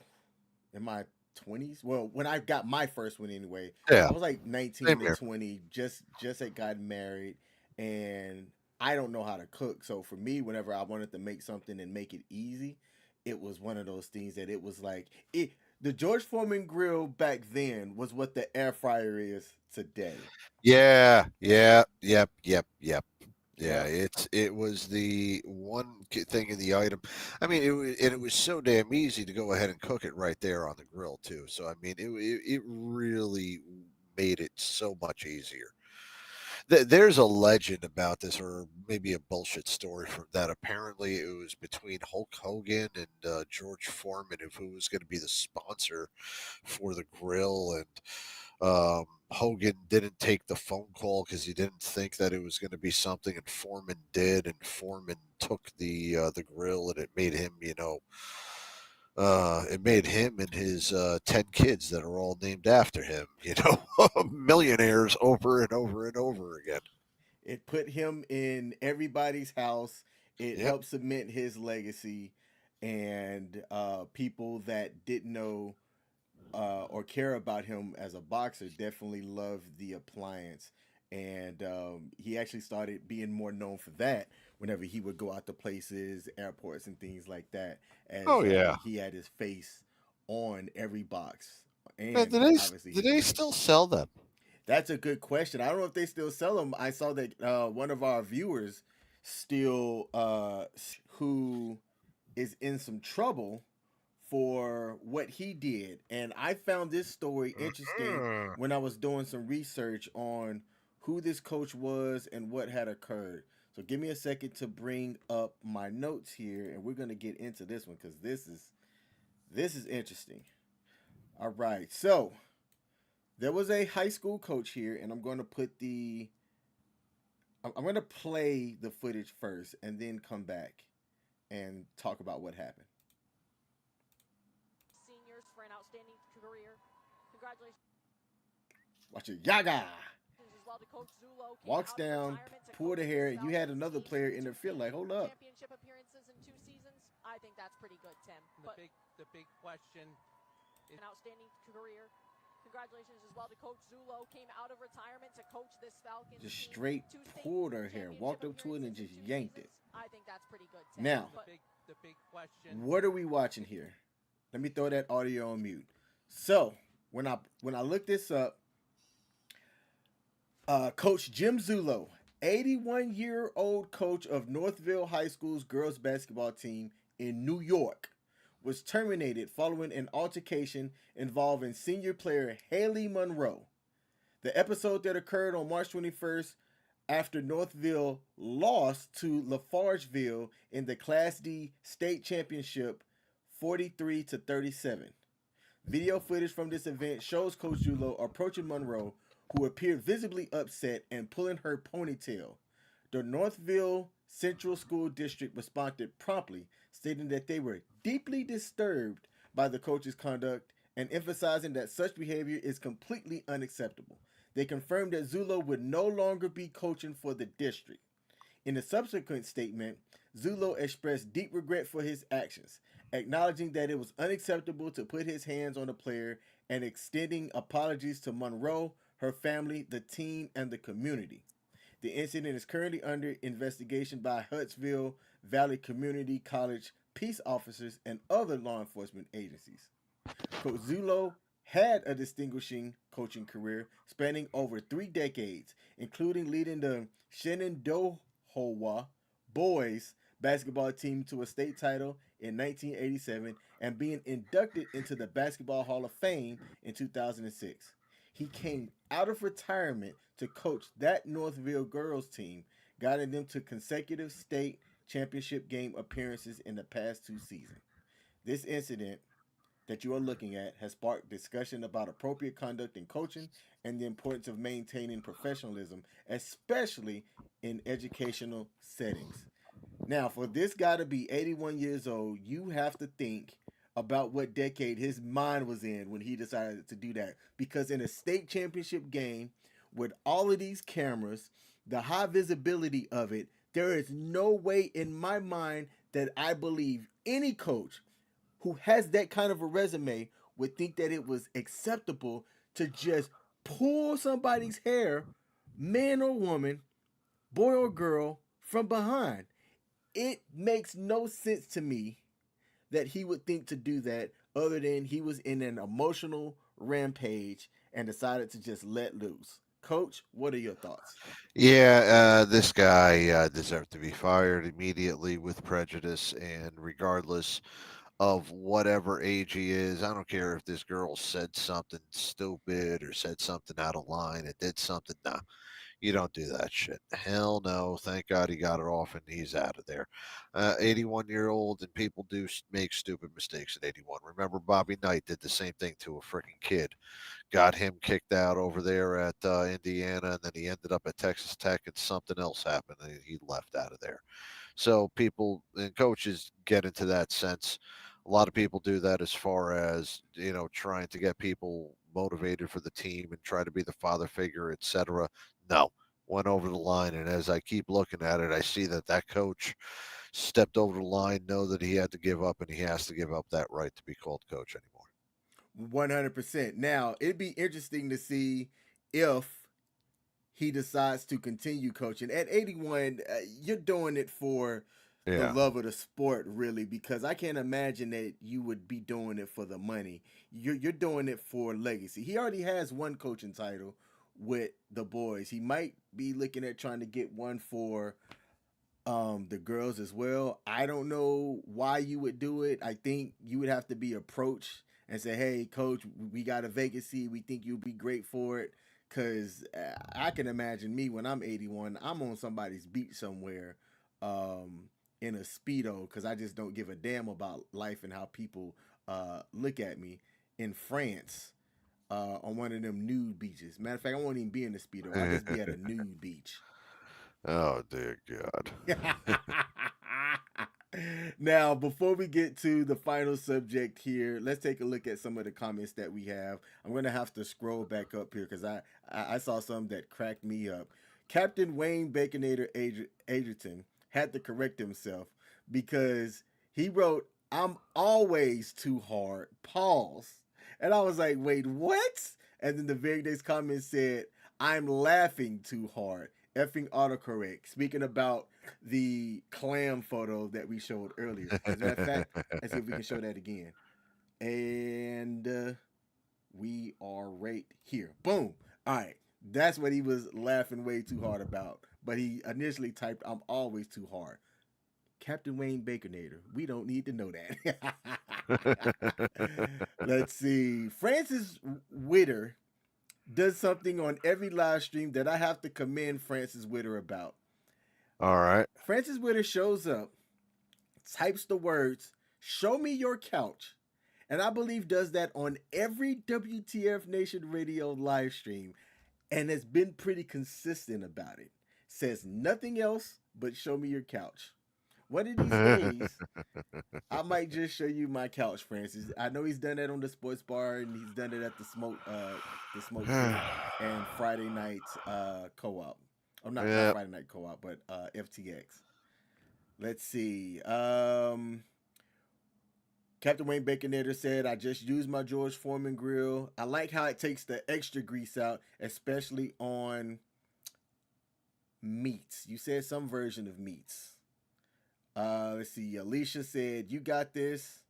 in my 20s. Well, when I got my first one anyway, Yeah, I was like same 19 to here. 20, just had gotten married, and I don't know how to cook. So for me, whenever I wanted to make something and make it easy, it was one of those things that it was like it. The George Foreman grill back then was what the air fryer is today. Yeah, yeah, yep. Yeah, Yep. it was the one thing in the item. I mean, and it was so damn easy to go ahead and cook it right there on the grill too. So I mean, it really made it so much easier. There's a legend about this, or maybe a bullshit story from that. Apparently, it was between Hulk Hogan and George Foreman of who was going to be the sponsor for the grill, and Hogan didn't take the phone call because he didn't think that it was going to be something, and Foreman did, and Foreman took the grill, and it made him, it made him and his 10 kids that are all named after him, millionaires over and over and over again. It put him in everybody's house. It Yep. helped cement his legacy, and people that didn't know or care about him as a boxer definitely loved the appliance. And he actually started being more known for that whenever he would go out to places, airports, and things like that, Oh as yeah. he had his face on every box Man, and obviously do his they name. still sell them? That's a good question. I don't know if they still sell them. I saw that one of our viewers still who is in some trouble for what he did. And I found this story interesting Mm. when I was doing some research on who this coach was and what had occurred. So give me a second to bring up my notes here and we're going to get into this one cuz this is interesting. All right. So, there was a high school coach here and I'm going to play the footage first and then come back and talk about what happened. Seniors for an outstanding career. Congratulations Watch it. Yaga as well to Coach Zulo. Walks down, pull the hair. You had another player interfere. Like, hold up. Championship appearances in 2 seasons. I think that's pretty good, Tim. The big question is an outstanding career. Congratulations as well to Coach Zulo. Came out of retirement to coach this Falcons. Just straight pulled her hair, walked up to it, and just yanked it. I think that's pretty good, Tim. Now, the big question. What are we watching here? Let me throw that audio on mute. So when I looked this up, Coach Jim Zulo, 81-year-old coach of Northville High School's girls basketball team in New York, was terminated following an altercation involving senior player Haley Monroe. The episode that occurred on March 21st after Northville lost to Lafargeville in the Class D state championship 43 to 37. Video footage from this event shows Coach Julo approaching Monroe, who appeared visibly upset and pulling her ponytail. The Northville Central School District responded promptly, stating that they were deeply disturbed by the coach's conduct and emphasizing that such behavior is completely unacceptable. They confirmed that Zulo would no longer be coaching for the district. In a subsequent statement, Zulo expressed deep regret for his actions, acknowledging that it was unacceptable to put his hands on a player and extending apologies to Monroe, her family, the team, and the community. The incident is currently under investigation by Huntsville Valley Community College peace officers and other law enforcement agencies. Coach Zulo had a distinguishing coaching career spanning over 3 decades, including leading the Shenandoah boys basketball team to a state title in 1987 and being inducted into the Basketball Hall of Fame in 2006. He came out of retirement to coach that Northville girls team, guiding them to consecutive state championship game appearances in the past 2 seasons. This incident that you are looking at has sparked discussion about appropriate conduct in coaching and the importance of maintaining professionalism, especially in educational settings. Now, for this guy to be 81 years old, you have to think about what decade his mind was in when he decided to do that. Because in a state championship game with all of these cameras, the high visibility of it, there is no way in my mind that I believe any coach who has that kind of a resume would think that it was acceptable to just pull somebody's hair, man or woman, boy or girl, from behind. It makes no sense to me that he would think to do that other than he was in an emotional rampage and decided to just let loose. Coach, what are your thoughts? Yeah, this guy deserved to be fired immediately with prejudice, and regardless of whatever age he is, I don't care if this girl said something stupid or said something out of line and did something. No, you don't do that shit. Hell no. Thank God he got it off and he's out of there. 81-year-old, and people do make stupid mistakes at 81. Remember, Bobby Knight did the same thing to a freaking kid, got him kicked out over there at Indiana, and then he ended up at Texas Tech, and something else happened, and he left out of there. So people and coaches get into that sense. A lot of people do that as far as trying to get people motivated for the team and try to be the father figure, etc. No, went over the line, and as I keep looking at it, I see that that coach stepped over the line, know that he had to give up, and he has to give up that right to be called coach anymore. 100%. Now, it'd be interesting to see if he decides to continue coaching. At 81, you're doing it for the Yeah. love of the sport, really, because I can't imagine that you would be doing it for the money. You're doing it for legacy. He already has one coaching title with the boys. He might be looking at trying to get one for the girls as well. I don't know why you would do it. I think you would have to be approached and say, "Hey, coach, we got a vacancy. We think you'll be great for it." Cause I can imagine me when I'm 81, I'm on somebody's beach somewhere, in a speedo, cause I just don't give a damn about life and how people look at me in France, on one of them nude beaches. Matter of fact, I won't even be in the speedo. I'll just be at a nude beach. Oh dear God. Now, before we get to the final subject here, let's take a look at some of the comments that we have. I'm gonna have to scroll back up here because I saw some that cracked me up. Captain Wayne Baconator Adrian had to correct himself because he wrote, "I'm always too hard." Pause, and I was like, "Wait, what?" And then the very next comment said, "I'm laughing too hard." Effing autocorrect. Speaking about the clam photo that we showed earlier. As a matter of fact, let's see if we can show that again. And we are right here. Boom. All right. That's what he was laughing way too hard about. But he initially typed, "I'm always too hard." Captain Wayne Baconator. We don't need to know that. Let's see. Francis Witter does something on every live stream that I have to commend Francis Witter about. All right. Francis Witter shows up, types the words, "Show me your couch," and I believe does that on every WTF Nation Radio live stream and has been pretty consistent about it. Says nothing else but "show me your couch." One of these days, I might just show you my couch, Francis. I know he's done that on the sports bar and he's done it at the smoke pit and Friday night co-op. Oh, not Yep. Friday night co-op, but FTX. Let's see. Captain Wayne Baconator said, "I just used my George Foreman grill. I like how it takes the extra grease out, especially on meats." You said some version of meats. Let's see. Alicia said, "You got this."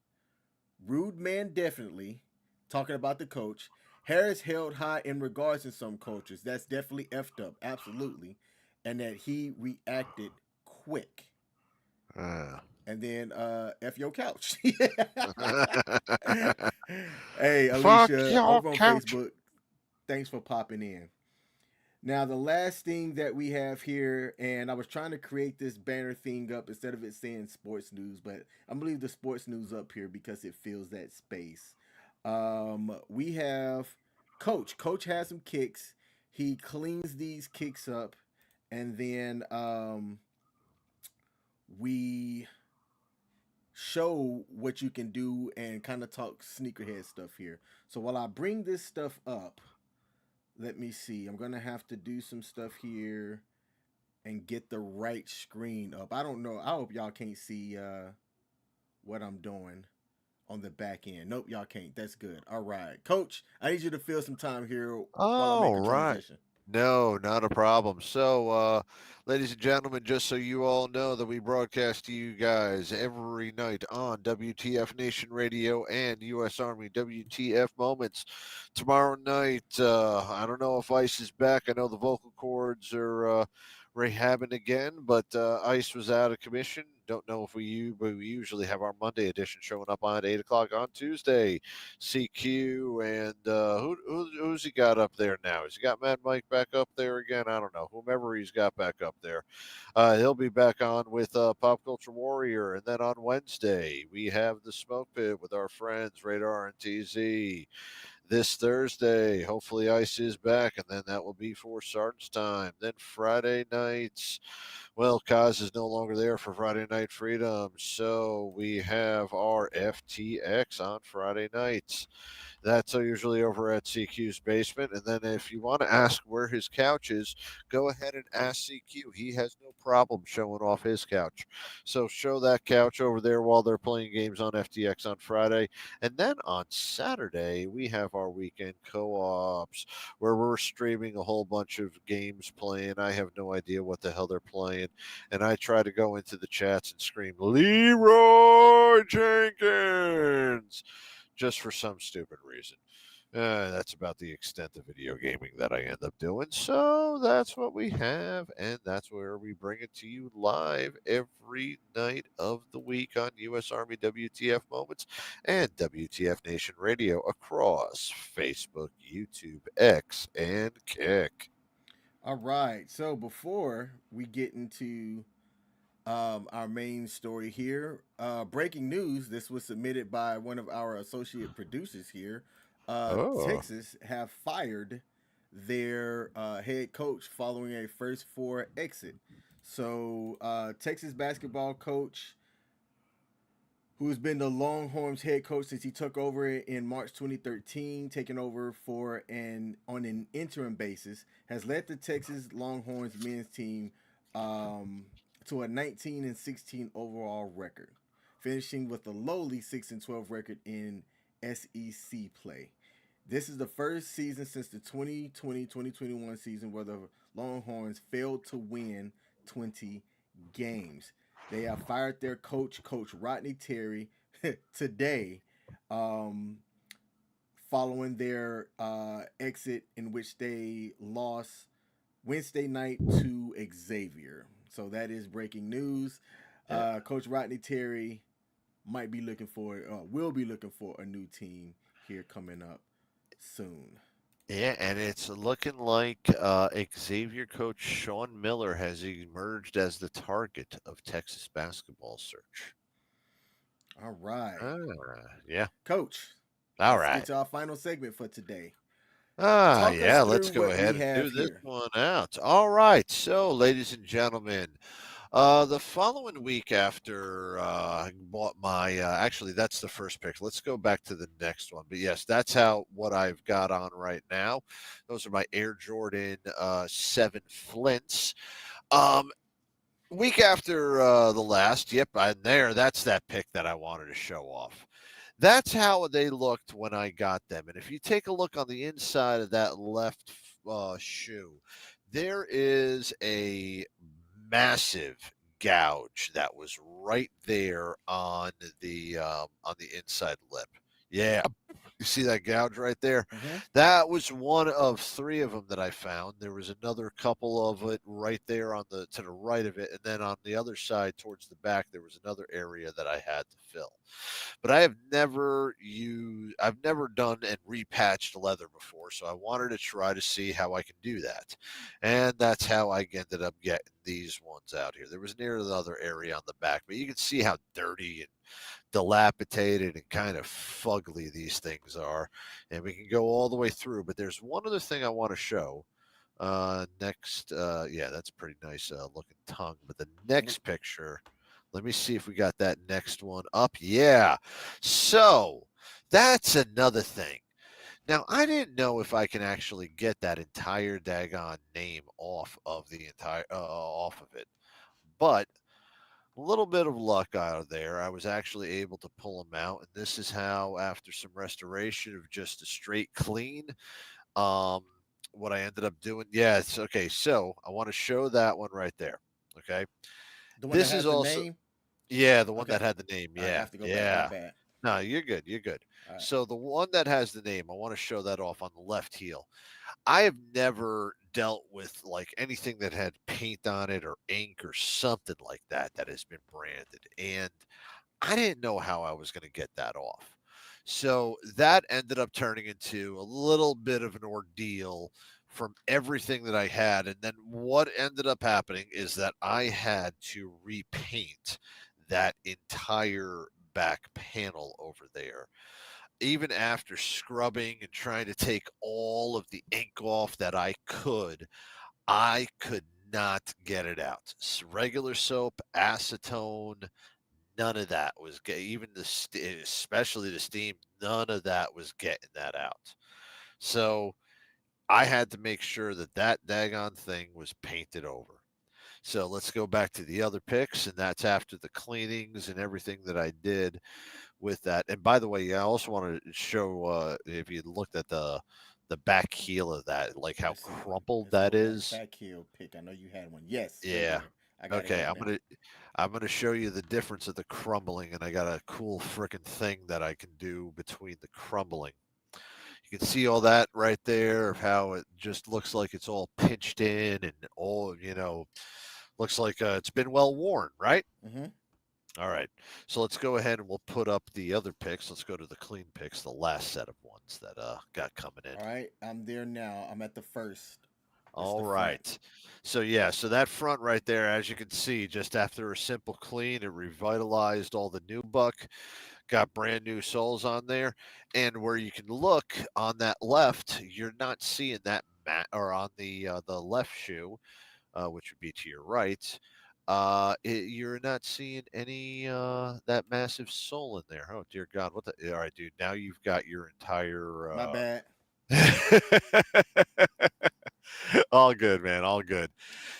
Rude man, definitely. Talking about the coach. Harris held high in regards to some cultures. That's definitely effed up. Absolutely. And that he reacted quick. Uh. And then F your couch. Hey, Fuck Alicia, your over on couch. Facebook, thanks for popping in. Now, the last thing that we have here, and I was trying to create this banner thing up instead of it saying sports news, but I'm gonna leave the sports news up here because it fills that space. We have Coach. Coach has some kicks. He cleans these kicks up, and then we show what you can do and kind of talk sneakerhead stuff here. So while I bring this stuff up, let me see. I'm gonna have to do some stuff here and get the right screen up. I don't know. I hope y'all can't see what I'm doing on the back end. Nope, y'all can't. That's good. All right, Coach. I need you to fill some time here while I make All a right. transition. No, not a problem. So, ladies and gentlemen, just so you all know that we broadcast to you guys every night on WTF Nation Radio and U.S. Army WTF Moments. Tomorrow night, I don't know if Ice is back. I know the vocal cords are rehabbing again, but Ice was out of commission. Don't know if but we usually have our Monday edition showing up on 8 o'clock on Tuesday. CQ and who's he got up there now? Has he got Mad Mike back up there again? I don't know. Whomever he's got back up there, he'll be back on with Pop Culture Warrior, and then on Wednesday we have the Smoke Pit with our friends Radar and TZ. This Thursday, hopefully Ice is back, and then that will be for Sergeant's time. Then Friday nights. Well, Kaz is no longer there for Friday Night Freedom, so we have our FTX on Friday nights. That's usually over at CQ's basement. And then if you want to ask where his couch is, go ahead and ask CQ. He has no problem showing off his couch. So show that couch over there while they're playing games on FTX on Friday. And then on Saturday, we have our weekend co ops where we're streaming a whole bunch of games playing. I have no idea what the hell they're playing. And I try to go into the chats and scream, Leroy Jenkins, just for some stupid reason. That's about the extent of video gaming that I end up doing. So that's what we have, and that's where we bring it to you live every night of the week on U.S. Army WTF Moments and WTF Nation Radio across Facebook, YouTube, X, and Kick. All right. So before we get into our main story here, breaking news. This was submitted by one of our associate producers here. Oh, Texas have fired their head coach following a first four exit. So Texas basketball coach who's been the Longhorns head coach since he took over in March 2013, taking over for an on an interim basis, has led the Texas Longhorns men's team um, to a 19-16 overall record, finishing with a lowly 6-12 record in SEC play. This is the first season since the 2020-2021 season where the Longhorns failed to win 20 games. They have fired their coach, Coach Rodney Terry, today, um, following their exit in which they lost Wednesday night to Xavier. So that is breaking news. yeah. Coach Rodney Terry might be looking for, will be looking for a new team here coming up soon. Yeah, and it's looking like Xavier coach Sean Miller has emerged as the target of Texas basketball search. All right, Yeah. Coach. All Let's get right. to our final segment for today. Talk us Yeah, let's through go what we ahead and have do this here. one out. All right. So, ladies and gentlemen, the following week after I bought my, actually, that's the first pick. Let's go back to the next one. But yes, that's how what I've got on right now. Those are my Air Jordan 7 Flints. Um, Week after the last, yep, I'm there. That's that pick that I wanted to show off. That's how they looked when I got them. And if you take a look on the inside of that left shoe, there is a massive gouge that was right there on the inside lip. Yeah, you see that gouge right there? Mm-hmm. That was one of three of them that I found. There was another couple of it right there on the to the right of it, and then on the other side towards the back, there was another area that I had to fill. But I've never done and repatched leather before, so I wanted to try to see how I can do that. And that's how I ended up getting these ones out here. There was near the other area on the back, but you can see how dirty and dilapidated and kind of fugly these things are. And we can go all the way through, but there's one other thing I want to show. Next, yeah, that's a pretty nice looking tongue. But the next picture, let me see if we got that next one up. Yeah. So that's another thing. Now, I didn't know if I can actually get that entire daggone name off of the entire off of it, but A little bit of luck out of there. I was actually able to pull them out, and this is how, after some restoration of just a straight clean, um, what I ended up doing. Yeah, it's okay. So I want to show that one right there. Okay, The one that this is has the also name. yeah, the one that Okay. had the name. All right. I Yeah, have to go back. My yeah. bad. No, you're good. You're good. All right. So the one that has the name, I want to show that off on the left heel. I have never dealt with like anything that had paint on it or ink or something like that that has been branded. And I didn't know how I was going to get that off. So that ended up turning into a little bit of an ordeal from everything that I had. And then what ended up happening is that I had to repaint that entire back panel over there. Even after scrubbing and trying to take all of the ink off that I could not get it out. Regular soap, acetone, none of that was even especially the steam. None of that was getting that out. So I had to make sure that that daggone thing was painted over. So let's go back to the other picks, and that's after the cleanings and everything that I did with that. And by the way, I also want to show if you looked at the back heel of that, like how Let's see. crumpled Let's that go back. is. Back heel pick. I know you had one. Yes, right Yeah. here. I got it Okay, right now. I'm gonna show you the difference of the crumbling, and I got a cool freaking thing that I can do between the crumbling. You can see all that right there of how it just looks like it's all pinched in and all looks like it's been well worn, right? Mm-hmm. All right, so let's go ahead and we'll put up the other picks. Let's go to the clean picks, the last set of ones that got coming in. All right. I'm there now. I'm at the first. It's All the front. right. So yeah, so that front right there, as you can see, just after a simple clean, it revitalized all the nubuck, got brand new soles on there, and where you can look on that left, you're not seeing that mat or on the left shoe, which would be to your right. You're not seeing any that massive sole in there. Oh dear God, what the? All right, dude. Now you've got your entire. My bad. All good, man. All good.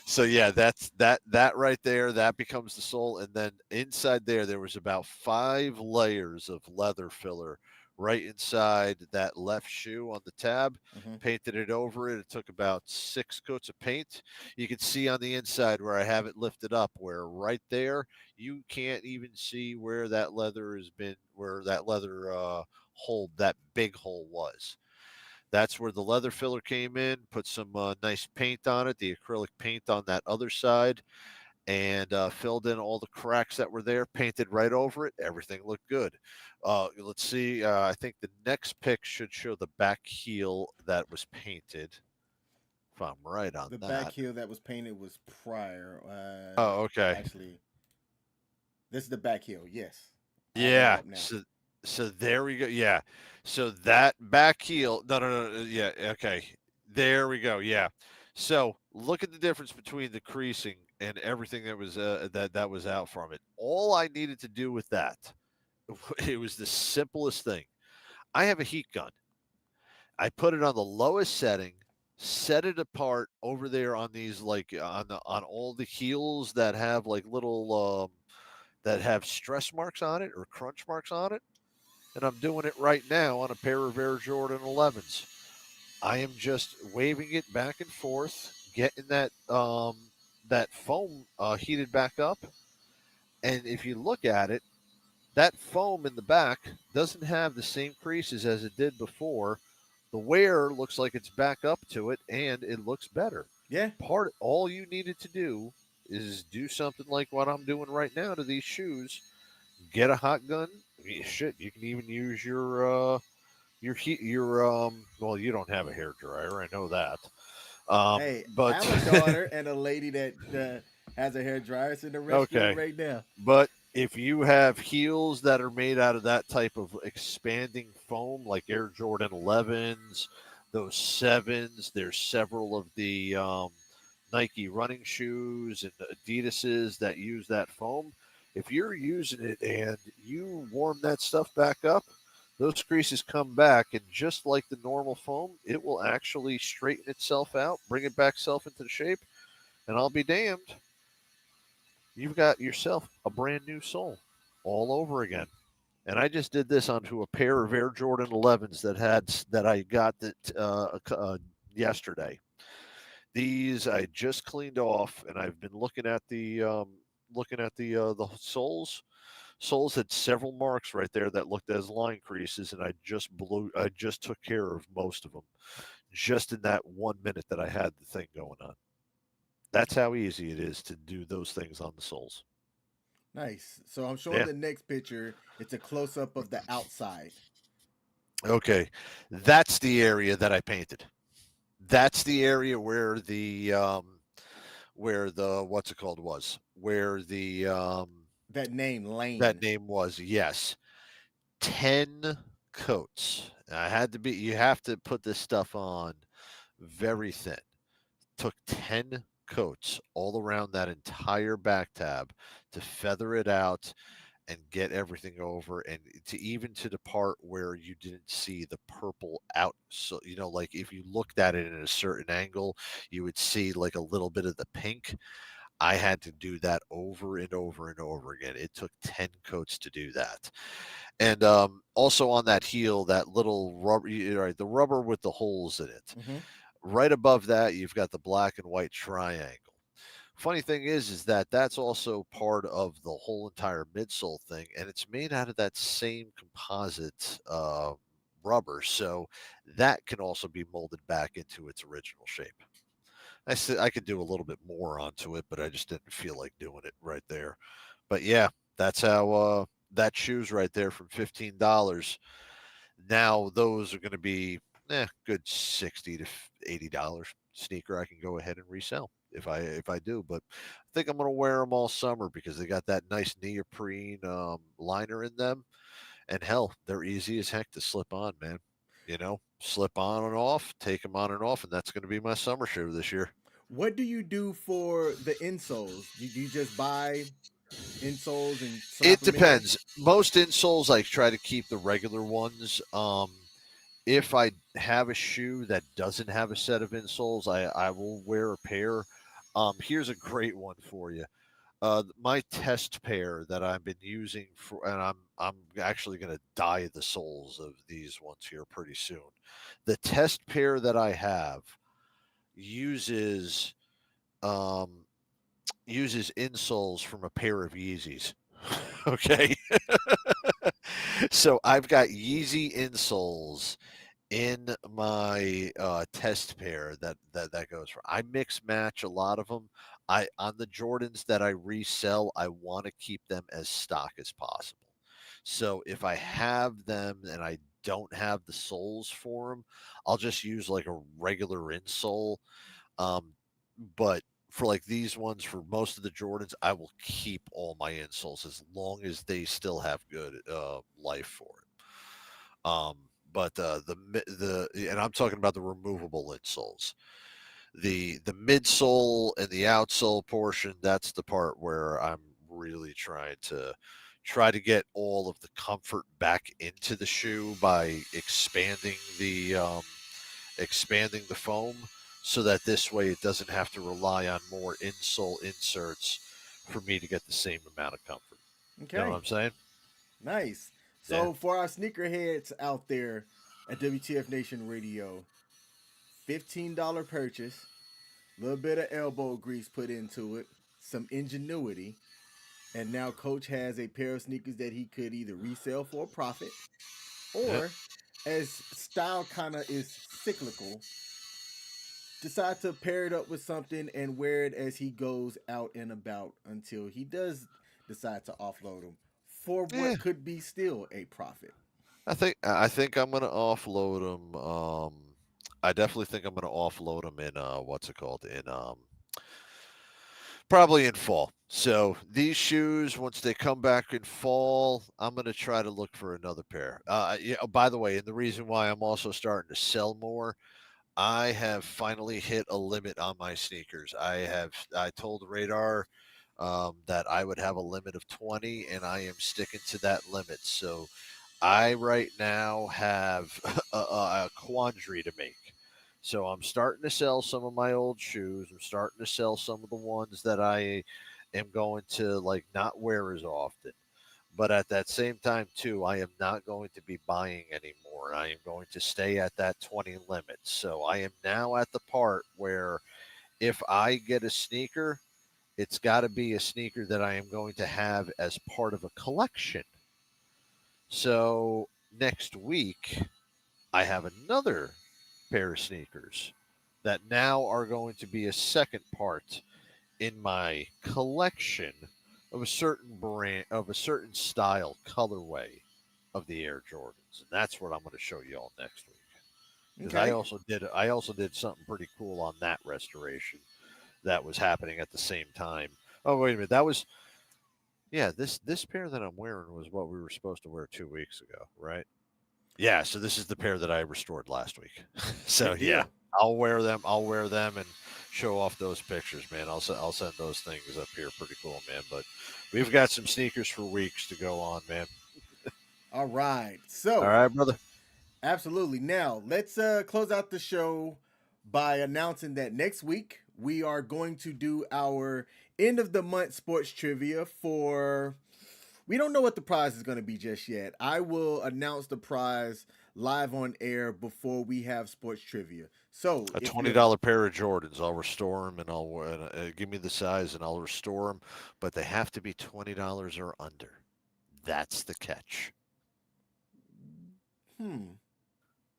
So yeah, that's that right there. That becomes the sole, and then inside there was about 5 layers of leather filler right inside that left shoe on the tab. Mm-hmm. Painted it over it. It took about 6 coats of paint. You can see on the inside where I have it lifted up, where right there you can't even see where that leather has been, where that leather hole, that big hole was. That's where the leather filler came in, put some nice paint on it, the acrylic paint on that other side, and filled in all the cracks that were there, painted right over it. Everything looked good. Let's see. I think the next pic should show the back heel that was painted, if I'm right on The back that. heel that was painted was prior. Oh, okay. Actually, this is the back heel. Yes, I got it Yeah. up now. So there we go. Yeah. So that back heel. No, no, no. Yeah. Okay. There we go. Yeah. So look at the difference between the creasing and everything that was that was out from it. All I needed to do with that, it was the simplest thing. I have a heat gun. I put it on the lowest setting, set it apart over there on these like on all the heels that have like little that have stress marks on it or crunch marks on it, and I'm doing it right now on a pair of Air Jordan 11s. I am just waving it back and forth, getting that foam heated back up, and if you look at it, that foam in the back doesn't have the same creases as it did before. The wear looks like it's back up to it, and it looks better. Yeah. All you needed to do is do something like what I'm doing right now to these shoes. Get a hot gun. Shit, you can even use your heat your well, you don't have a hair dryer, I know that. Hey, I But have a daughter and a lady that has a hair dryer. It's in the restroom okay. right now. But if you have heels that are made out of that type of expanding foam, like Air Jordan 11s, those 7s, there's several of the Nike running shoes and Adidas's that use that foam. If you're using it and you warm that stuff back up, those creases come back, and just like the normal foam, it will actually straighten itself out, bring it back self into the shape, and I'll be damned. you've got yourself a brand new sole all over again. And I just did this onto a pair of Air Jordan 11s that I got yesterday. These I just cleaned off, and I've been looking at the soles. Soles had several marks right there that looked as line creases, and I just took care of most of them just in that 1 minute that I had the thing going on. That's how easy it is to do those things on the soles. Nice. So I'm showing Yeah. the next picture. It's a close up of the outside. Okay. That's the area that I painted. That's the area where the what's it called was where That name that Lane. name was. Yes, 10 coats. I had to be. You have to put this stuff on very thin. Took 10 coats all around that entire back tab to feather it out and get everything over, and to the part where you didn't see the purple out. So like if you looked at it at a certain angle, you would see like a little bit of the pink. I had to do that over and over and over again. It took 10 coats to do that. And also on that heel, that little rubber, right, the rubber with the holes in it. Mm-hmm. Right above that, you've got the black and white triangle. Funny thing is that that's also part of the whole entire midsole thing, and it's made out of that same composite rubber, so that can also be molded back into its original shape. I said I could do a little bit more onto it, but I just didn't feel like doing it right there. But yeah, that's how that shoes right there from $15. Now those are going to be good $60 to $80 sneaker. I can go ahead and resell if I do, but I think I'm going to wear them all summer because they got that nice neoprene liner in them, and hell, they're easy as heck to slip on, man. Slip on and off, take them on and off, and that's going to be my summer shoe this year. What do you do for the insoles? Do you just buy insoles and slap It them in there? depends. Most insoles, I try to keep the regular ones. If I have a shoe that doesn't have a set of insoles, I will wear a pair. Here's a great one for you. My test pair that I've been using and I'm actually going to dye the soles of these ones here pretty soon. The test pair that I have uses um, uses insoles from a pair of Yeezys. Okay, so I've got Yeezy insoles in my test pair that goes for. I mix match a lot of them. I on the Jordans that I resell, I want to keep them as stock as possible. So if I have them and I don't have the soles for them, I'll just use like a regular insole. Um, but for like these ones, for most of the Jordans, I will keep all my insoles as long as they still have good life for it. But and I'm talking about the removable insoles. The midsole and the outsole portion, that's the part where I'm really try to get all of the comfort back into the shoe by expanding the foam so that this way it doesn't have to rely on more insole inserts for me to get the same amount of comfort. You know what Okay, I'm saying? nice. Yeah. So for our sneakerheads out there at WTF Nation Radio, $15 purchase, a little bit of elbow grease put into it, some ingenuity, and now Coach has a pair of sneakers that he could either resell for a profit Yeah. or, as style kind of is cyclical, decide to pair it up with something and wear it as he goes out and about until he does decide to offload them for Yeah. what could be still a profit. I think I'm gonna offload them. I definitely think I'm gonna offload them in what's it called in probably in fall. So these shoes, once they come back in fall, I'm gonna try to look for another pair. Yeah. Oh, by the way, and the reason why I'm also starting to sell more, I have finally hit a limit on my sneakers. I told Radar that I would have a limit of 20, and I am sticking to that limit. So I right now have a quandary to make. So I'm starting to sell some of my old shoes. I'm starting to sell some of the ones that I am going to like not wear as often. But at that same time, too, I am not going to be buying anymore. I am going to stay at that 20 limit. So I am now at the part where if I get a sneaker, it's got to be a sneaker that I am going to have as part of a collection. So next week, I have another pair of sneakers that now are going to be a second part in my collection of a certain brand, of a certain style colorway of the Air Jordans, and that's what I'm going to show you all next week. Because Okay. I also did something pretty cool on that restoration that was happening at the same time. Oh wait a minute, that was yeah, this pair that I'm wearing was what we were supposed to wear 2 weeks ago, right? Yeah, so this is the pair that I restored last week. So Good yeah, deal. I'll wear them. I'll wear them and show off those pictures, man. I'll send those things up here. Pretty cool, man. But we've got some sneakers for weeks to go on, man. All right. All So right, brother. absolutely. Now, let's close out the show by announcing that next week we are going to do our end of the month sports trivia for. We don't know what the prize is going to be just yet. I will announce the prize live on air before we have sports trivia. So, A if $20 you're pair of Jordans. I'll restore them and give me the size and I'll restore them, but they have to be $20 or under. That's the catch. hmm,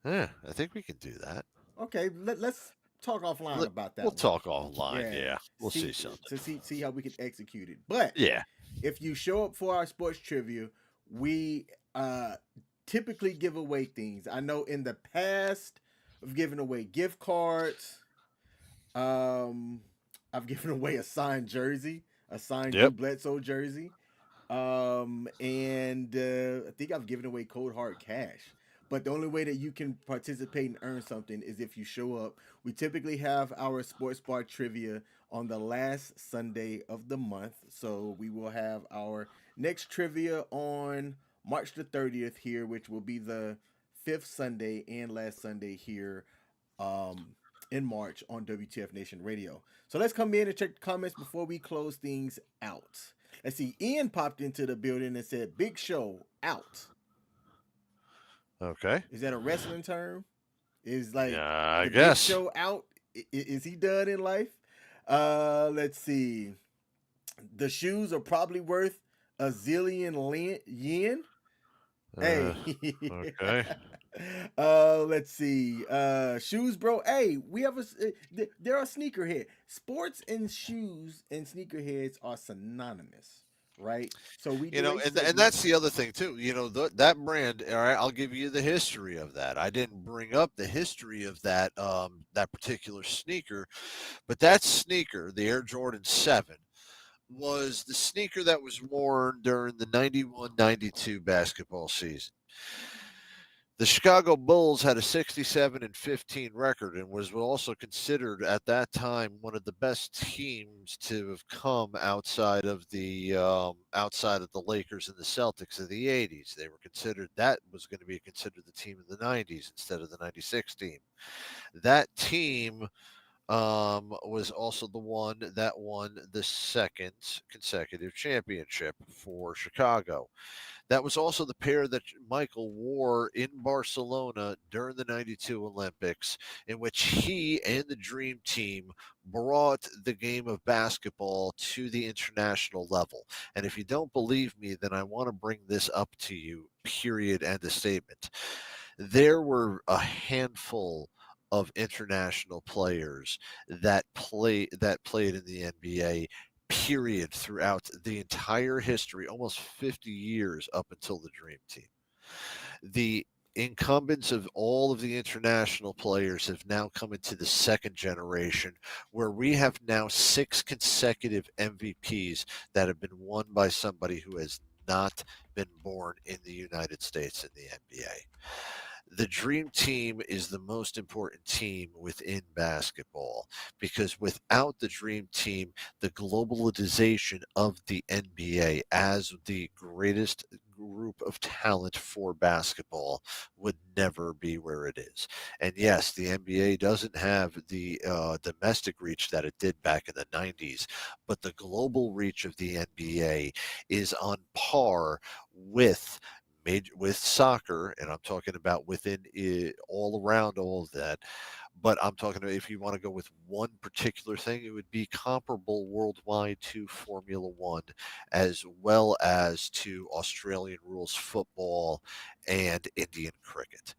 Yeah, I think we can do that. okay, let's talk offline Let- about We'll that one. talk offline. Yeah, Yeah, we'll see see something. to see how we can execute it. But Yeah. if you show up for our sports trivia, we typically give away things. I know in the past I've given away gift cards. Um, I've given away a signed jersey, a signed Drew Yep. Bledsoe jersey. And I think I've given away cold hard cash. But the only way that you can participate and earn something is if you show up. We typically have our sports bar trivia on the last Sunday of the month. So we will have our next trivia on March the 30th here, which will be the fifth Sunday and last Sunday here um, in March on WTF Nation Radio. So let's come in and check the comments before we close things out. Let's see. Ian popped into the building and said, "Big Show out." Okay. Is that a wrestling term? Is like Yeah, I the Big guess. Show out? Is he done in life? Let's see. The shoes are probably worth a zillion yen. Uh, Hey. okay. Let's see. Shoes, bro. Hey, we have there are sneakerhead. Sports and shoes and sneakerheads are synonymous, right? So we do a And segment. that's the other thing too. That brand. All right, I'll give you the history of that. I didn't bring up the history of that particular sneaker, but that sneaker, the Air Jordan 7, was the sneaker that was worn during the 91-92 basketball season. The Chicago Bulls had a 67-15 record and was also considered at that time one of the best teams to have come outside of the Lakers and the Celtics of the 80s. They were considered that was going to be considered the team of the 90s instead of the 96 team. That team was also the one that won the second consecutive championship for Chicago. That was also the pair that Michael wore in Barcelona during the 92 Olympics, in which he and the Dream Team brought the game of basketball to the international level. And if you don't believe me, then I want to bring this up to you, period, and a statement. There were a handful of international players that played in the NBA, period, throughout the entire history, almost 50 years up until the Dream Team. The incumbents of all of the international players have now come into the second generation, where we have now six consecutive MVPs that have been won by somebody who has not been born in the United States in the NBA. The dream team is the most important team within basketball, because without the dream team, the globalization of the NBA as the greatest group of talent for basketball would never be where it is. And yes, the NBA doesn't have the domestic reach that it did back in the 90s, but the global reach of the NBA is on par with with soccer, and I'm talking about within it, all around all of that. But I'm talking about if you want to go with one particular thing, it would be comparable worldwide to Formula One, as well as to Australian rules football and Indian cricket.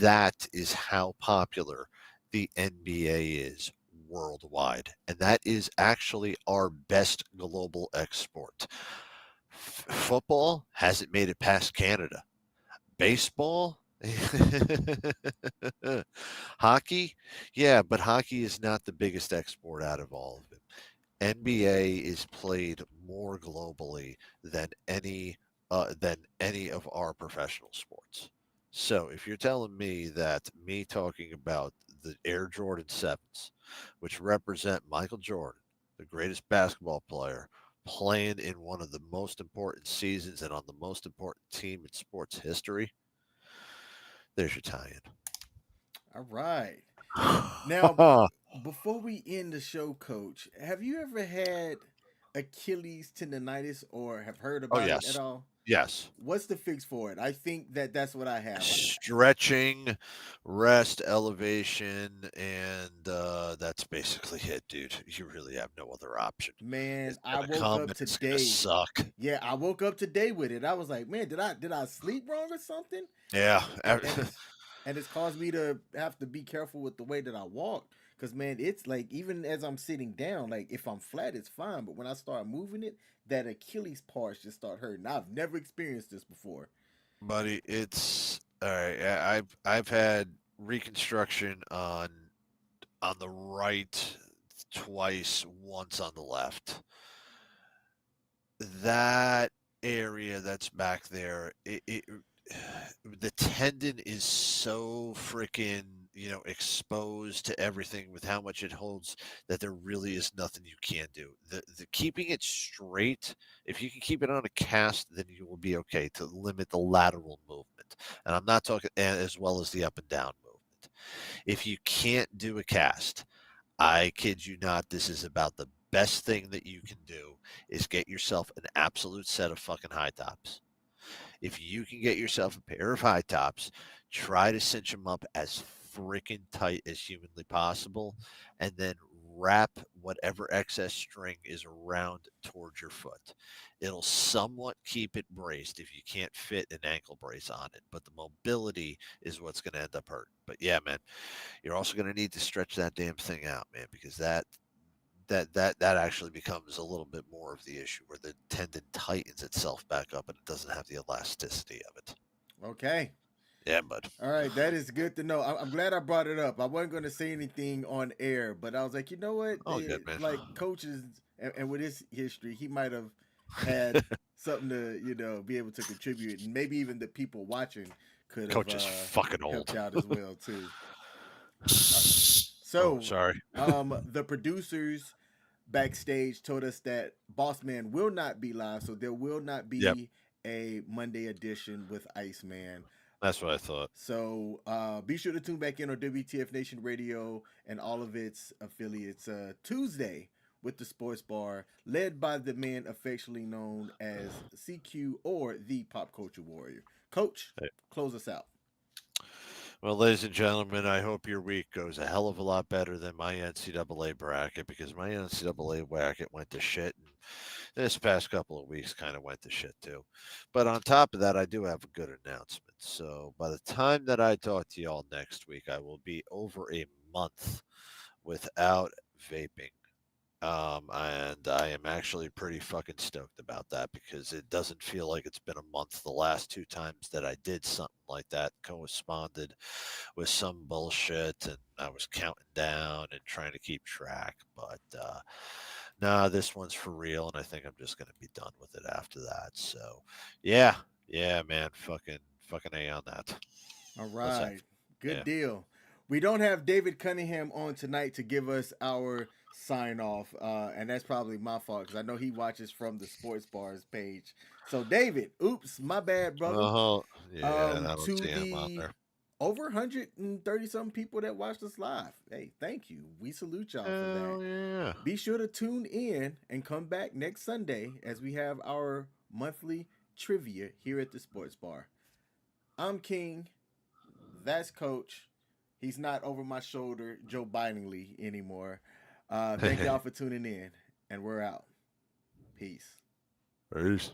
That is how popular the NBA is worldwide. And that is actually our best global export. Football hasn't made it past Canada. Baseball? Hockey? Yeah, but hockey is not the biggest export out of all of it. NBA is played more globally than any of our professional sports. So if you're telling me that me talking about the Air Jordan 7s, which represent Michael Jordan, the greatest basketball player, playing in one of the most important seasons and on the most important team in sports history, there's your tie-in. All right. Now, before we end the show, Coach, have you ever had Achilles tendonitis or have heard Oh about it at yes, all? yes. What's the fix for it? I think that's what I have. Stretching, rest, elevation, and that's basically it, dude. You really have no other option. Man, It's I gonna woke come up and it's gonna today. suck. Yeah, I woke up today with it. I was like, man, did I sleep wrong or something? Yeah. And it's caused me to have to be careful with the way that I walk. Cause man, it's like even as I'm sitting down, like if I'm flat, it's fine. But when I start moving it, that Achilles parts just start hurting. I've never experienced this before. Buddy, it's all right. I've had reconstruction on the right twice, once on the left. That area that's back there, it the tendon is so freaking, exposed to everything with how much it holds that there really is nothing you can do. The keeping it straight, if you can keep it on a cast, then you will be okay to limit the lateral movement. And I'm not talking as well as the up and down movement. If you can't do a cast, I kid you not, this is about the best thing that you can do is get yourself an absolute set of fucking high tops. If you can get yourself a pair of high tops, try to cinch them up as freaking tight as humanly possible, and then wrap whatever excess string is around towards your foot. It'll somewhat keep it braced if you can't fit an ankle brace on it, but the mobility is what's going to end up hurting. But yeah, man, you're also going to need to stretch that damn thing out, man, because that actually becomes a little bit more of the issue where the tendon tightens itself back up and it doesn't have the elasticity of it. Okay. Yeah, bud. All right, that is good to know. I'm glad I brought it up. I wasn't going to say anything on air, but I was like, you know what? All good, man. Like coaches, and with his history, he might have had something to be able to contribute, and maybe even the people watching could have Coach is fucking helped old. out as well too. Uh, Oh, so, sorry. the producers backstage told us that Boss Man will not be live, so there will not Yep, be a Monday edition with Iceman. that's what I thought. So be sure to tune back in on WTF Nation Radio and all of its affiliates Tuesday with the Sports Bar, led by the man affectionately known as CQ or the Pop Culture Warrior. Coach, close us out. Well, ladies and gentlemen, I hope your week goes a hell of a lot better than my NCAA bracket because my NCAA bracket went to shit. And this past couple of weeks kind of went to shit too. But on top of that, I do have a good announcement. So by the time that I talk to y'all next week, I will be over a month without vaping. And I am actually pretty fucking stoked about that because it doesn't feel like it's been a month. The last two times that I did something like that corresponded with some bullshit, and I was counting down and trying to keep track. But nah, this one's for real, and I think I'm just gonna be done with it after that. So, yeah, yeah, man, fucking a on that. All What's that? right. Good Yeah. deal. We don't have David Cunningham on tonight to give us our sign off, and that's probably my fault because I know he watches from the sports bars page. So David, oops, my bad, brother. Oh, yeah, I don't To see him on the there. over 130 some people that watched us live, hey, thank you. We salute y'all for that. Hell yeah. Be sure to tune in and come back next Sunday as we have our monthly trivia here at the Sports Bar. I'm King. That's Coach. He's not over my shoulder, Joe Bidenly anymore. Thank y'all for tuning in, and we're out. Peace. Peace.